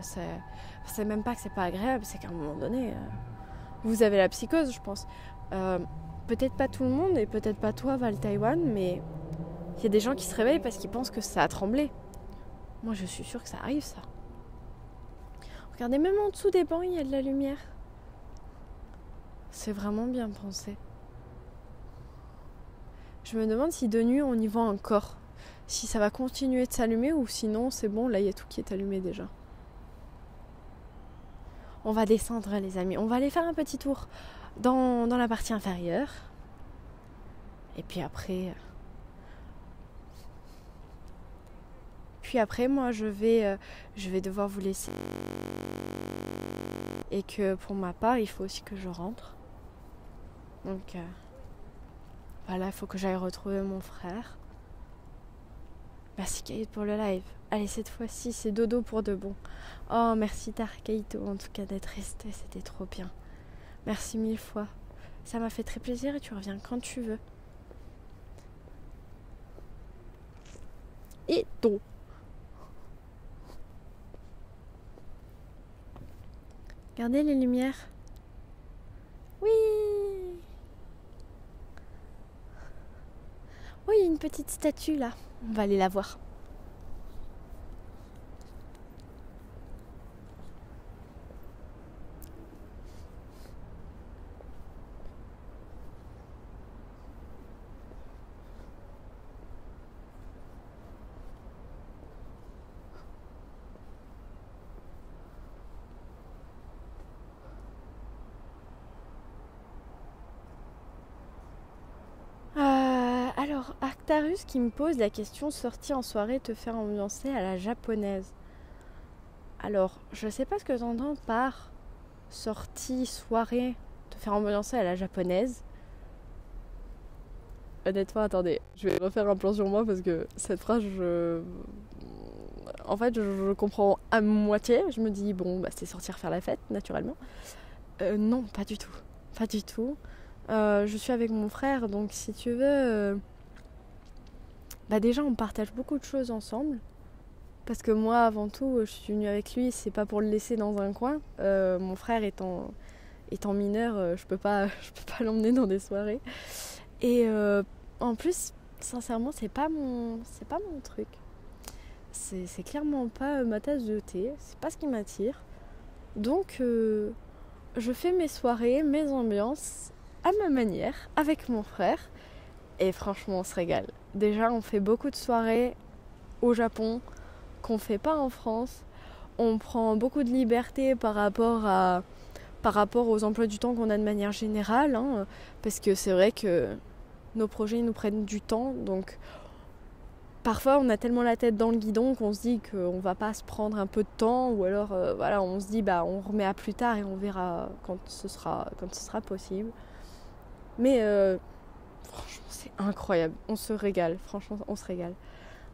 C'est même pas que c'est pas agréable, c'est qu'à un moment donné, vous avez la psychose, je pense. Peut-être pas tout le monde et peut-être pas toi, Val Taïwan, mais il y a des gens qui se réveillent parce qu'ils pensent que ça a tremblé. Moi, je suis sûre que ça arrive, ça. Regardez, même en dessous des bancs, il y a de la lumière. C'est vraiment bien pensé. Je me demande si de nuit on y voit encore. Si ça va continuer de s'allumer ou sinon c'est bon, là il y a tout qui est allumé déjà. On va descendre les amis, on va aller faire un petit tour dans la partie inférieure. Et puis après moi je vais devoir vous laisser. Et que pour ma part il faut aussi que je rentre. Donc voilà, il faut que j'aille retrouver mon frère. Merci Kaito pour le live. Allez, cette fois-ci, c'est dodo pour de bon. Oh, merci Kaito en tout cas d'être resté, c'était trop bien. Merci 1000 fois. Ça m'a fait très plaisir et tu reviens quand tu veux. Et donc. Regardez les lumières. Oui. Oui, il y a une petite statue là. On va aller la voir. Alors, Arctarus qui me pose la question: sortie en soirée te faire ambiancer à la japonaise. Alors, je sais pas ce que t'entends par sortie soirée te faire ambiancer à la japonaise. Honnêtement, attendez, je vais refaire un plan sur moi parce que cette phrase, en fait, je comprends à moitié. Je me dis, bon, bah, c'est sortir faire la fête, naturellement. Non, pas du tout. Pas du tout. Je suis avec mon frère, donc si tu veux... bah déjà, on partage beaucoup de choses ensemble. Parce que moi, avant tout, je suis venue avec lui, c'est pas pour le laisser dans un coin. Mon frère étant mineur, je peux pas l'emmener dans des soirées. Et en plus, sincèrement, c'est pas mon truc. C'est clairement pas ma tasse de thé, c'est pas ce qui m'attire. Donc, je fais mes soirées, mes ambiances à ma manière, avec mon frère. Et franchement, on se régale. Déjà, on fait beaucoup de soirées au Japon qu'on fait pas en France. On prend beaucoup de liberté par rapport aux emplois du temps qu'on a de manière générale, hein, parce que c'est vrai que nos projets nous prennent du temps, donc parfois on a tellement la tête dans le guidon qu'on se dit qu'on va pas se prendre un peu de temps, ou alors voilà, on se dit bah on remet à plus tard et on verra quand ce sera possible. Mais franchement c'est incroyable, on se régale, franchement on se régale.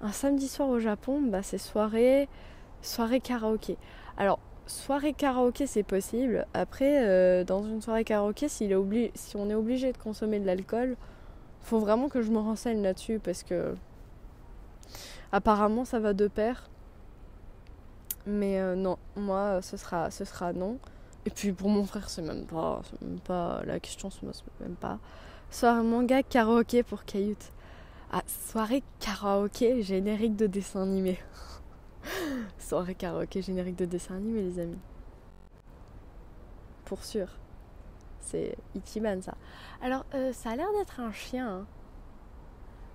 Un samedi soir au Japon, bah c'est soirée karaoké. Alors soirée karaoké c'est possible. Après dans une soirée karaoké, si on est obligé de consommer de l'alcool, faut vraiment que je me renseigne là-dessus parce que apparemment ça va de pair. Mais non, moi ce sera non. Et puis pour mon frère c'est même pas la question, se pose même pas. Soirée manga karaoké pour Kayut. Ah, soirée karaoké générique de dessin animé. Soirée karaoké générique de dessin animé les amis. Pour sûr. C'est Ichiban ça. Alors ça a l'air d'être un chien. Hein.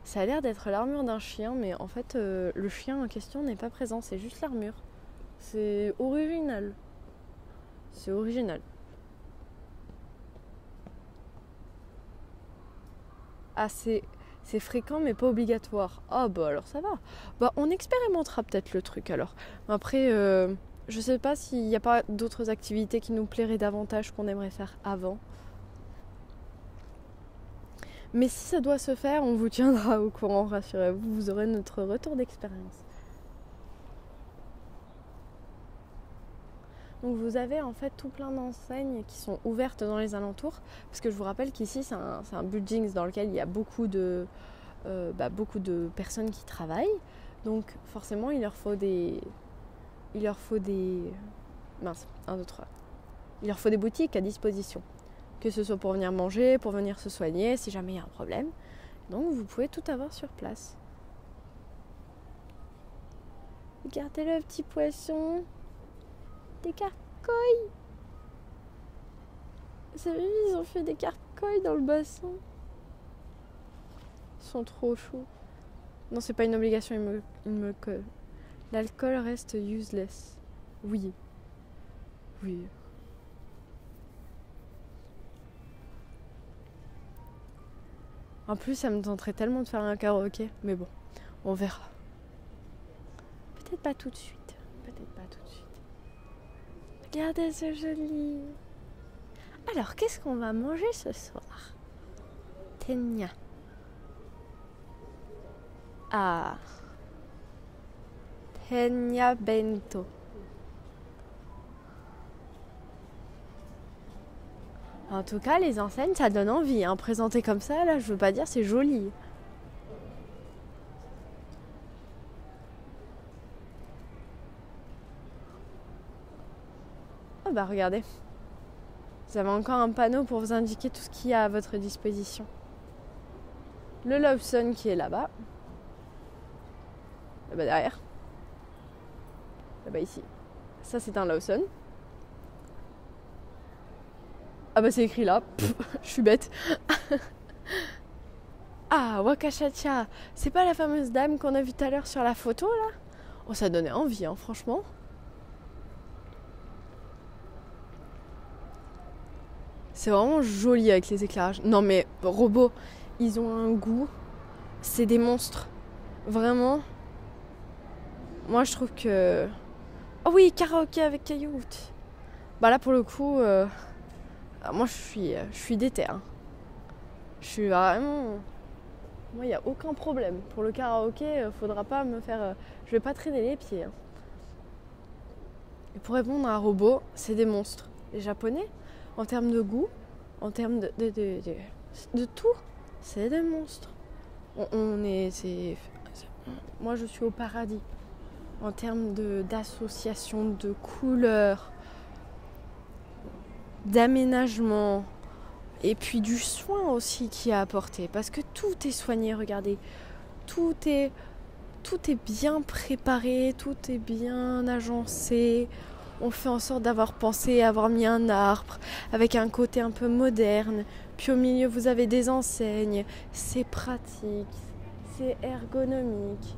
Ça a l'air d'être l'armure d'un chien, mais en fait le chien en question n'est pas présent, c'est juste l'armure. C'est original. C'est original. Ah c'est fréquent mais pas obligatoire. Ah bah alors ça va. Bah on expérimentera peut-être le truc alors. Après je sais pas s'il n'y a pas d'autres activités qui nous plairaient davantage qu'on aimerait faire avant. Mais si ça doit se faire, on vous tiendra au courant, rassurez-vous, vous aurez notre retour d'expérience. Donc vous avez en fait tout plein d'enseignes qui sont ouvertes dans les alentours, parce que je vous rappelle qu'ici c'est un building dans lequel il y a beaucoup de personnes qui travaillent, donc forcément il leur faut des mince, 1, 2, 3. Il leur faut des boutiques à disposition, que ce soit pour venir manger, pour venir se soigner, si jamais il y a un problème. Donc vous pouvez tout avoir sur place. Regardez le petit poisson. Des carcoïs. Vous savez, ils ont fait des carcoïs dans le bassin. Ils sont trop choux. Non, c'est pas une obligation, il me colle. L'alcool reste useless. Oui. Oui. En plus, ça me tenterait tellement de faire un karaoké. Mais bon, on verra. Peut-être pas tout de suite. Peut-être pas tout de suite. Regardez ce joli. Alors, qu'est-ce qu'on va manger ce soir? Tenia. Ah. Tenia bento. En tout cas, les enseignes, ça donne envie. Hein. Présenté comme ça, là, je veux pas dire, c'est joli. Oh bah regardez. Vous avez encore un panneau pour vous indiquer tout ce qu'il y a à votre disposition. Le Lawson qui est là-bas. Là-bas derrière. Là-bas ici. Ça, c'est un Lawson. Ah bah c'est écrit là. Je suis bête. Ah, Wakachacha. C'est pas la fameuse dame qu'on a vue tout à l'heure sur la photo, là? Oh, ça donnait envie, hein, franchement. C'est vraiment joli avec les éclairages. Non mais, robots, ils ont un goût. C'est des monstres. Vraiment. Moi, je trouve que... Oh oui, karaoké avec Cailloux. Bah là, pour le coup... Moi, je suis déter. Hein. Je suis vraiment... Moi, il n'y a aucun problème. Pour le karaoké, faudra pas me faire... Je vais pas traîner les pieds. Hein. Et pour répondre à un robot, c'est des monstres. Les Japonais, en termes de goût, en termes de tout, c'est des monstres. Moi, je suis au paradis. En termes d'association, de couleurs, d'aménagement et puis du soin aussi qui est apporté parce que tout est soigné, regardez, tout est bien préparé, tout est bien agencé. On fait en sorte d'avoir pensé, avoir mis un arbre avec un côté un peu moderne, puis au milieu vous avez des enseignes, c'est pratique, c'est ergonomique,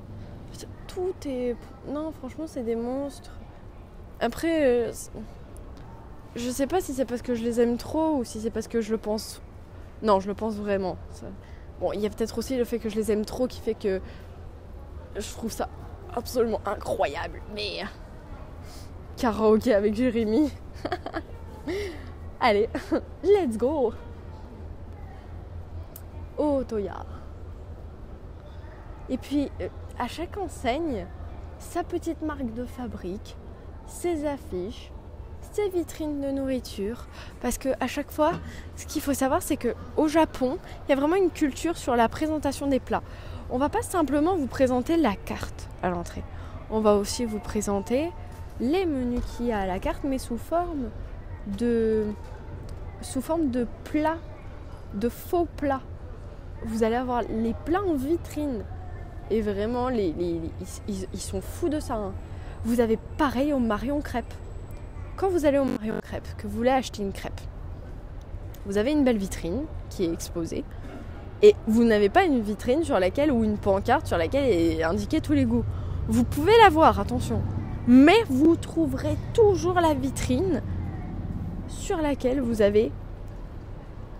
tout est... Non, franchement, c'est des monstres. Après je sais pas si c'est parce que je les aime trop ou si c'est parce que je le pense. Non, je le pense vraiment. Bon, il y a peut-être aussi le fait que je les aime trop qui fait que je trouve ça absolument incroyable. Mais karaoké avec Jérémy. Allez, let's go. Oh, Toya. Et puis, à chaque enseigne, sa petite marque de fabrique, ses affiches, ses vitrines de nourriture, parce que à chaque fois, ce qu'il faut savoir, c'est que au Japon, il y a vraiment une culture sur la présentation des plats. On va pas simplement vous présenter la carte à l'entrée. On va aussi vous présenter les menus qu'il y a à la carte, mais sous forme de plats, de faux plats. Vous allez avoir les plats en vitrine. Et vraiment, ils sont fous de ça. Hein. Vous avez pareil au Marion Crêpes. Quand vous allez au Marion Crêpes, que vous voulez acheter une crêpe, vous avez une belle vitrine qui est exposée et vous n'avez pas une vitrine sur laquelle ou une pancarte sur laquelle est indiqué tous les goûts. Vous pouvez la voir, attention, mais vous trouverez toujours la vitrine sur laquelle vous avez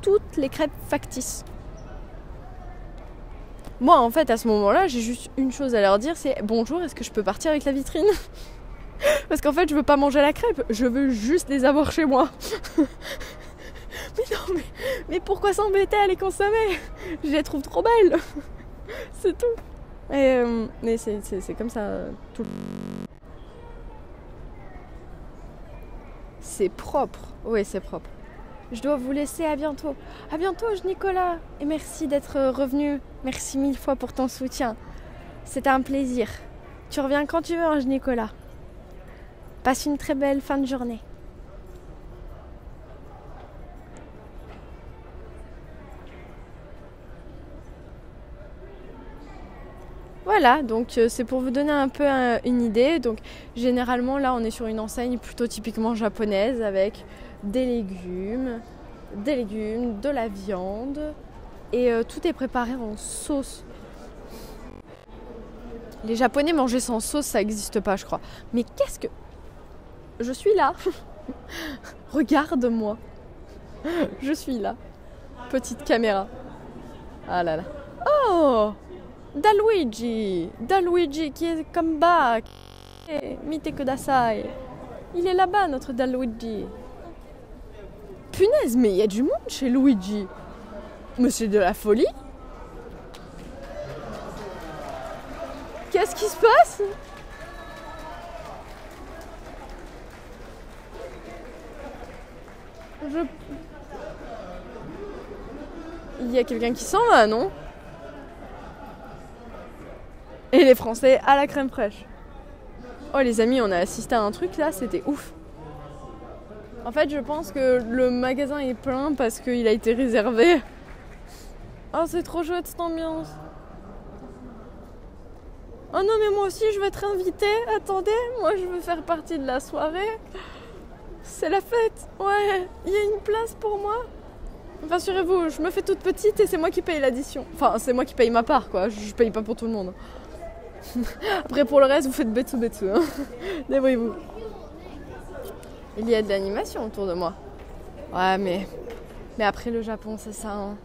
toutes les crêpes factices. Moi, en fait, à ce moment-là, j'ai juste une chose à leur dire, c'est « Bonjour, est-ce que je peux partir avec la vitrine ?» Parce qu'en fait, je veux pas manger la crêpe, je veux juste les avoir chez moi. Mais non, mais pourquoi s'embêter à les consommer? Je les trouve trop belles. C'est tout. Mais c'est comme ça tout. C'est propre. Oui, c'est propre. Je dois vous laisser, à bientôt. À bientôt, Nicolas. Et merci d'être revenu. Merci 1000 fois pour ton soutien. C'était un plaisir. Tu reviens quand tu veux, Nicolas. Passe une très belle fin de journée. Voilà, donc c'est pour vous donner un peu une idée. Donc généralement là on est sur une enseigne plutôt typiquement japonaise avec des légumes, de la viande, Et tout est préparé en sauce. Les Japonais manger sans sauce, ça n'existe pas, je crois. Mais qu'est-ce que... Je suis là. Regarde-moi. Je suis là. Petite caméra. Ah là là. Oh, Daluigi qui est come back. Mite kudasai. Il est là-bas, notre Daluigi. Punaise, mais il y a du monde chez Luigi. Mais c'est de la folie. Qu'est-ce qui se passe? Il y a quelqu'un qui s'en va, non? Et les Français à la crème fraîche. Oh les amis, on a assisté à un truc là, c'était ouf. En fait, je pense que le magasin est plein parce qu'il a été réservé. Oh, c'est trop chouette cette ambiance. Oh non, mais moi aussi je veux être invitée. Attendez, moi je veux faire partie de la soirée. C'est la fête. Ouais, il y a une place pour moi. Rassurez-vous, je me fais toute petite et c'est moi qui paye l'addition. Enfin, c'est moi qui paye ma part, quoi. Je paye pas pour tout le monde. Après, pour le reste, vous faites betsu. Hein. Débrouillez-vous. Il y a de l'animation autour de moi. Ouais, mais après le Japon, c'est ça. Hein.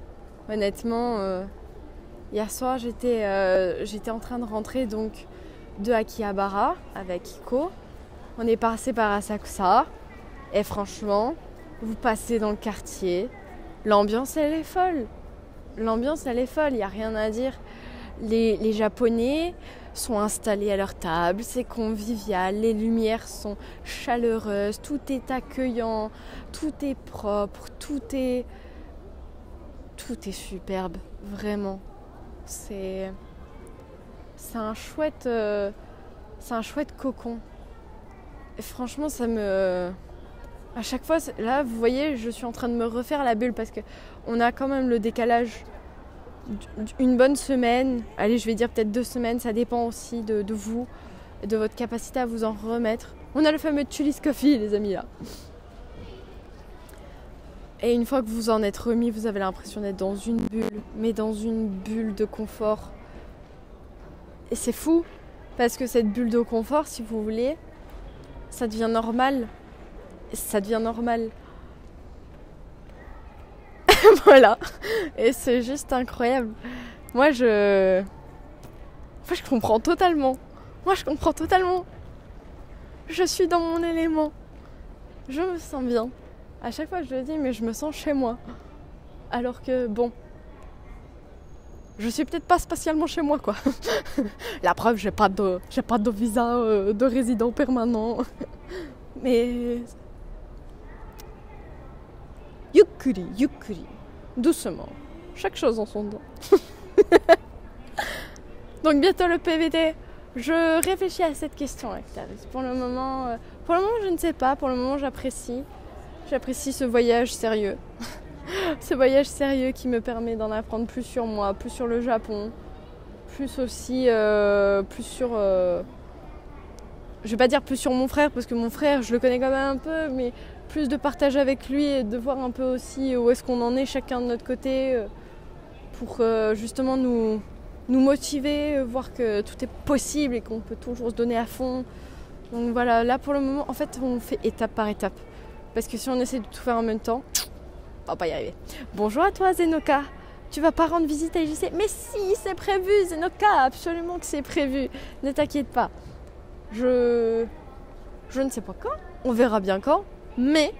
Honnêtement, hier soir, j'étais en train de rentrer donc de Akihabara avec Iko. On est passé par Asakusa. Et franchement, vous passez dans le quartier. L'ambiance, elle est folle. Il n'y a rien à dire. Les Japonais sont installés à leur table, c'est convivial, les lumières sont chaleureuses, tout est accueillant, tout est propre, tout est superbe, vraiment. C'est un chouette cocon. Et franchement, à chaque fois, là, vous voyez, je suis en train de me refaire la bulle parce qu'on a quand même le décalage une bonne semaine. Allez, je vais dire peut-être 2 semaines. Ça dépend aussi de vous, de votre capacité à vous en remettre. On a le fameux Chili's Coffee, les amis, là. Et une fois que vous en êtes remis, vous avez l'impression d'être dans une bulle, mais dans une bulle de confort. Et c'est fou, parce que cette bulle de confort, si vous voulez, ça devient normal. Voilà. Et c'est juste incroyable. Moi, je comprends totalement. Je suis dans mon élément. Je me sens bien. À chaque fois, je le dis, mais je me sens chez moi. Alors que, bon, je suis peut-être pas spatialement chez moi, quoi. La preuve, j'ai pas de visa de résident permanent. Mais... Yukuri. Doucement. Chaque chose en son temps. Donc bientôt le PVT. Je réfléchis à cette question, Actavis. Pour le moment, je ne sais pas. Pour le moment, j'apprécie ce voyage sérieux. Ce voyage sérieux qui me permet d'en apprendre plus sur moi, plus sur le Japon, plus aussi, plus sur... je vais pas dire plus sur mon frère, parce que mon frère, je le connais quand même un peu, mais plus de partage avec lui et de voir un peu aussi où est-ce qu'on en est chacun de notre côté pour justement nous motiver, voir que tout est possible et qu'on peut toujours se donner à fond. Donc voilà, là pour le moment, en fait, on fait étape par étape. Parce que si on essaie de tout faire en même temps, on va pas y arriver. Bonjour à toi Zenoka, tu vas pas rendre visite à IJC? Mais si, c'est prévu Zenoka, absolument que c'est prévu. Ne t'inquiète pas. Je ne sais pas quand, on verra bien quand, mais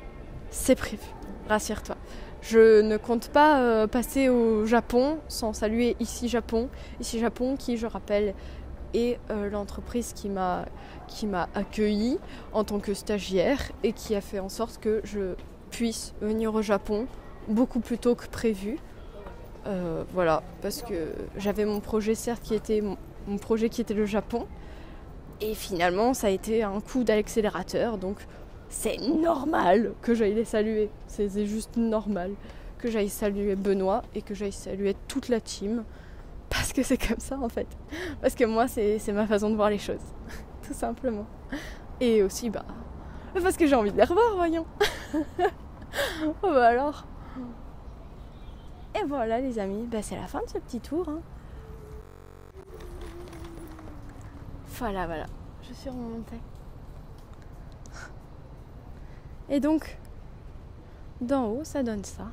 c'est prévu, rassure-toi. Je ne compte pas passer au Japon sans saluer Ici Japon. Ici Japon qui, je rappelle, est l'entreprise qui m'a accueilli en tant que stagiaire et qui a fait en sorte que je puisse venir au Japon beaucoup plus tôt que prévu. Voilà, parce que j'avais mon projet certes qui était mon projet qui était le Japon. Et finalement, ça a été un coup d'accélérateur, donc c'est normal que j'aille les saluer. C'est juste normal que j'aille saluer Benoît et que j'aille saluer toute la team. Parce que c'est comme ça en fait. Parce que moi, c'est ma façon de voir les choses. Tout simplement. Et aussi, parce que j'ai envie de les revoir, voyons. Oh bah alors. Et voilà les amis, c'est la fin de ce petit tour. Hein. Voilà, je suis remontée. Et donc, d'en haut, ça donne ça.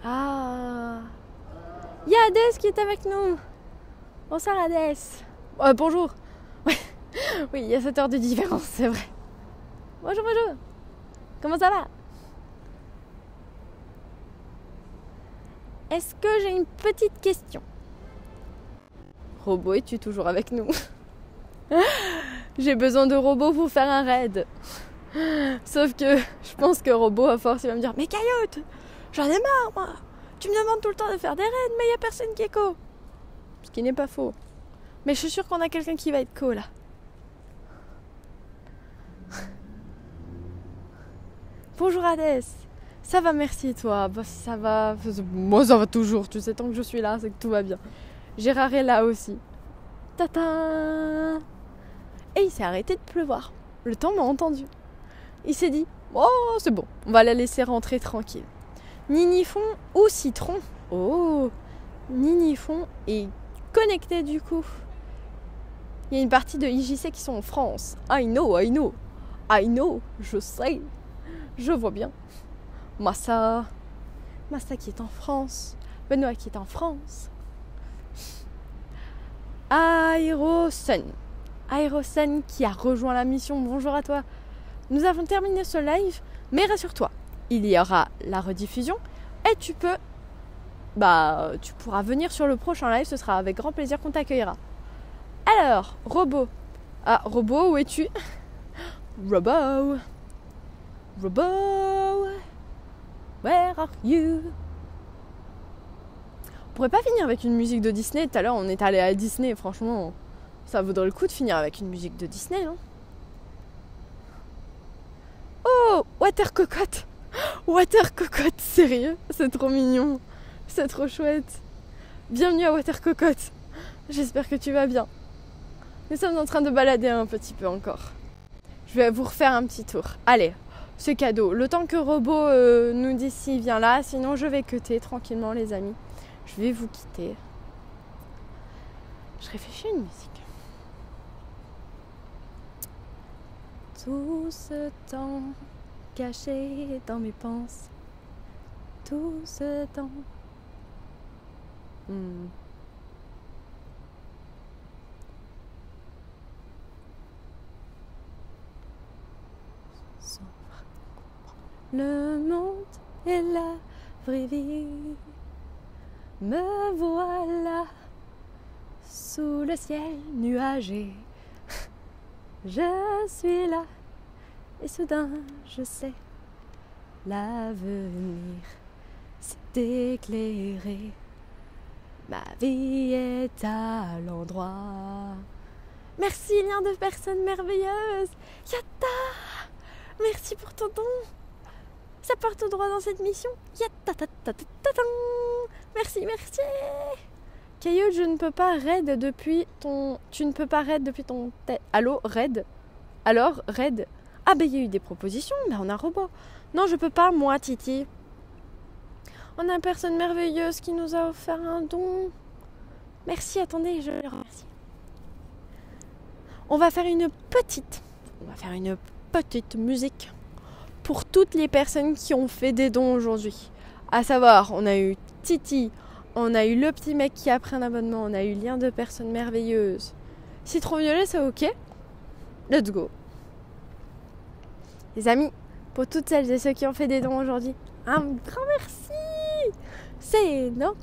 Ah, il y a Hadès qui est avec nous. Bonsoir Hadès. Bonjour. Oui, il y a 7 heures de différence, c'est vrai. Bonjour. Comment ça va? Est-ce que j'ai une petite question? Robot, es-tu toujours avec nous? J'ai besoin de Robot pour faire un raid. Sauf que je pense que Robot, à force, il va me dire: mais Cailloute, j'en ai marre, moi. Tu me demandes tout le temps de faire des raids, mais il n'y a personne qui est co. Ce qui n'est pas faux. Mais je suis sûre qu'on a quelqu'un qui va être co, là. Bonjour Hadès. Ça va, merci, et toi? Ça va. Moi, ça va toujours. Tu sais, tant que je suis là, c'est que tout va bien. Gérard est là aussi. Tata. Et il s'est arrêté de pleuvoir. Le temps m'a entendu. Il s'est dit: oh, c'est bon, on va la laisser rentrer tranquille. Ninifon ou Citron? Oh, Ninifon est connecté du coup. Il y a une partie de IJC qui sont en France. I know, je sais. Je vois bien. Massa qui est en France. Benoît qui est en France. Aérosun qui a rejoint la mission. Bonjour à toi. Nous avons terminé ce live, mais rassure-toi, il y aura la rediffusion et tu pourras venir sur le prochain live. Ce sera avec grand plaisir qu'on t'accueillera. Alors, Robot. Ah, Robot, où es-tu? Robot, where are you? On pourrait pas finir avec une musique de Disney? Tout à l'heure, on est allé à Disney. Franchement, ça vaudrait le coup de finir avec une musique de Disney, non? Oh, Water Cocotte, sérieux? C'est trop mignon. C'est trop chouette. Bienvenue à Water Cocotte. J'espère que tu vas bien. Nous sommes en train de balader un petit peu encore. Je vais vous refaire un petit tour. Allez, c'est cadeau. Le temps que Robot nous dise s'il vient là, sinon je vais cutter tranquillement les amis. Je vais vous quitter. Je réfléchis à une musique. Tout ce temps caché dans mes pensées. Tout ce temps. Le monde est la vraie vie. Me voilà sous le ciel nuagé. Je suis là et soudain je sais l'avenir s'est éclairé. Ma vie est à l'endroit. Merci lien de personnes merveilleuses. Yatta. Merci pour ton don. Ça part tout droit dans cette mission. Merci. Caillou, je ne peux pas raid depuis ton... Tu ne peux pas raid depuis ton... Allô, raid? Alors, raid? Ah il y a eu des propositions, mais on a Robot. Non, je peux pas, moi, Titi. On a une personne merveilleuse qui nous a offert un don. Merci, attendez, je les remercie. On va faire une petite musique pour toutes les personnes qui ont fait des dons aujourd'hui. À savoir, on a eu Titi, on a eu le petit mec qui a pris un abonnement, on a eu lien de personnes merveilleuses. Citron violet, c'est ok? Let's go. Les amis, pour toutes celles et ceux qui ont fait des dons aujourd'hui, un grand merci. C'est non?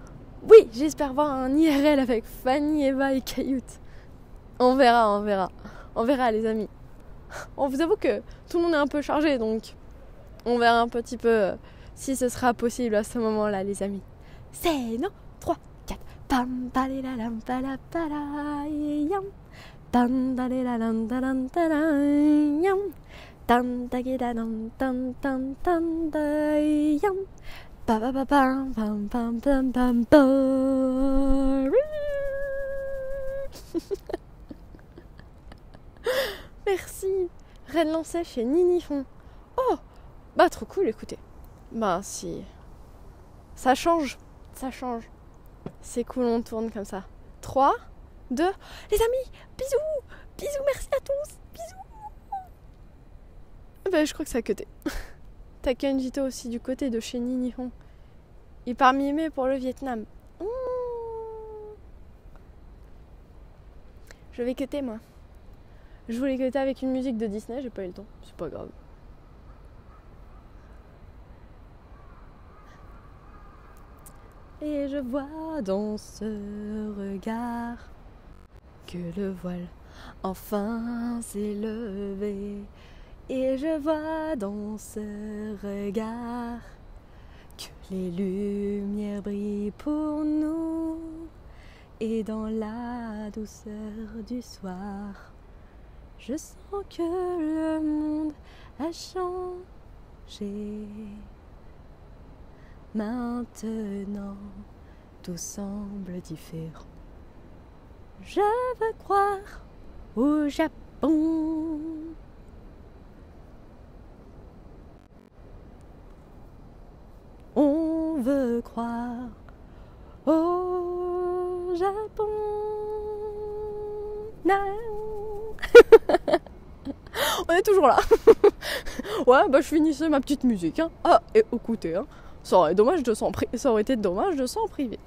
Oui, j'espère voir un IRL avec Fanny, Eva et Cailloute. On verra les amis. On vous avoue que tout le monde est un peu chargé, donc on verra un petit peu si ce sera possible à ce moment-là, les amis. C'est non? 3, 4. Pam palelalam palapalayam. Tan dalelalam talantalayam. Tan tagedalam tan tan tan dayam. Pa pa pa pam pam pam pam pam pam. Merci. Reine lancée chez Ninifon. Oh, bah trop cool, écoutez. Bah si. Ça change. C'est cool, on tourne comme ça. 3, 2, les amis, bisous. Bisous, merci à tous. Bisous. Bah je crois que ça a cuté. T'as Kenjito aussi du côté de chez Ninifon. Il part mimé pour le Vietnam. Je vais cuter moi. Je voulais cuter avec une musique de Disney, j'ai pas eu le temps. C'est pas grave. Et je vois dans ce regard que le voile enfin s'est levé. Et je vois dans ce regard que les lumières brillent pour nous. Et dans la douceur du soir, je sens que le monde a changé. Maintenant, tout semble différent. Je veux croire au Japon. On veut croire au Japon. On est toujours là. Ouais, bah je finissais ma petite musique. Hein. Ah, et écoutez, hein, ça aurait été dommage de s'en priver.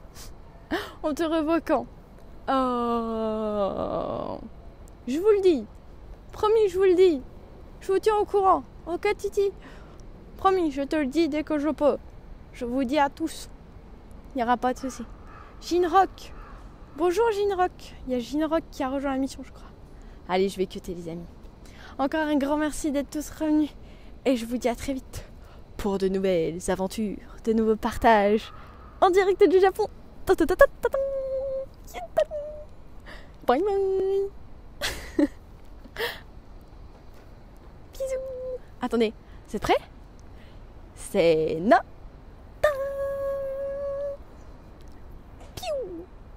En te revoquant. Je vous le dis. Promis, je vous le dis. Je vous tiens au courant. Ok, Titi. Promis, je te le dis dès que je peux. Je vous dis à tous. Il n'y aura pas de souci. Jinrock. Bonjour Jinrock. Il y a Jinrock qui a rejoint la mission, je crois. Allez, je vais cuter les amis. Encore un grand merci d'être tous revenus. Et je vous dis à très vite pour de nouvelles aventures, de nouveaux partages en direct du Japon. Bye bye. Bisous. Attendez, c'est prêt? C'est non.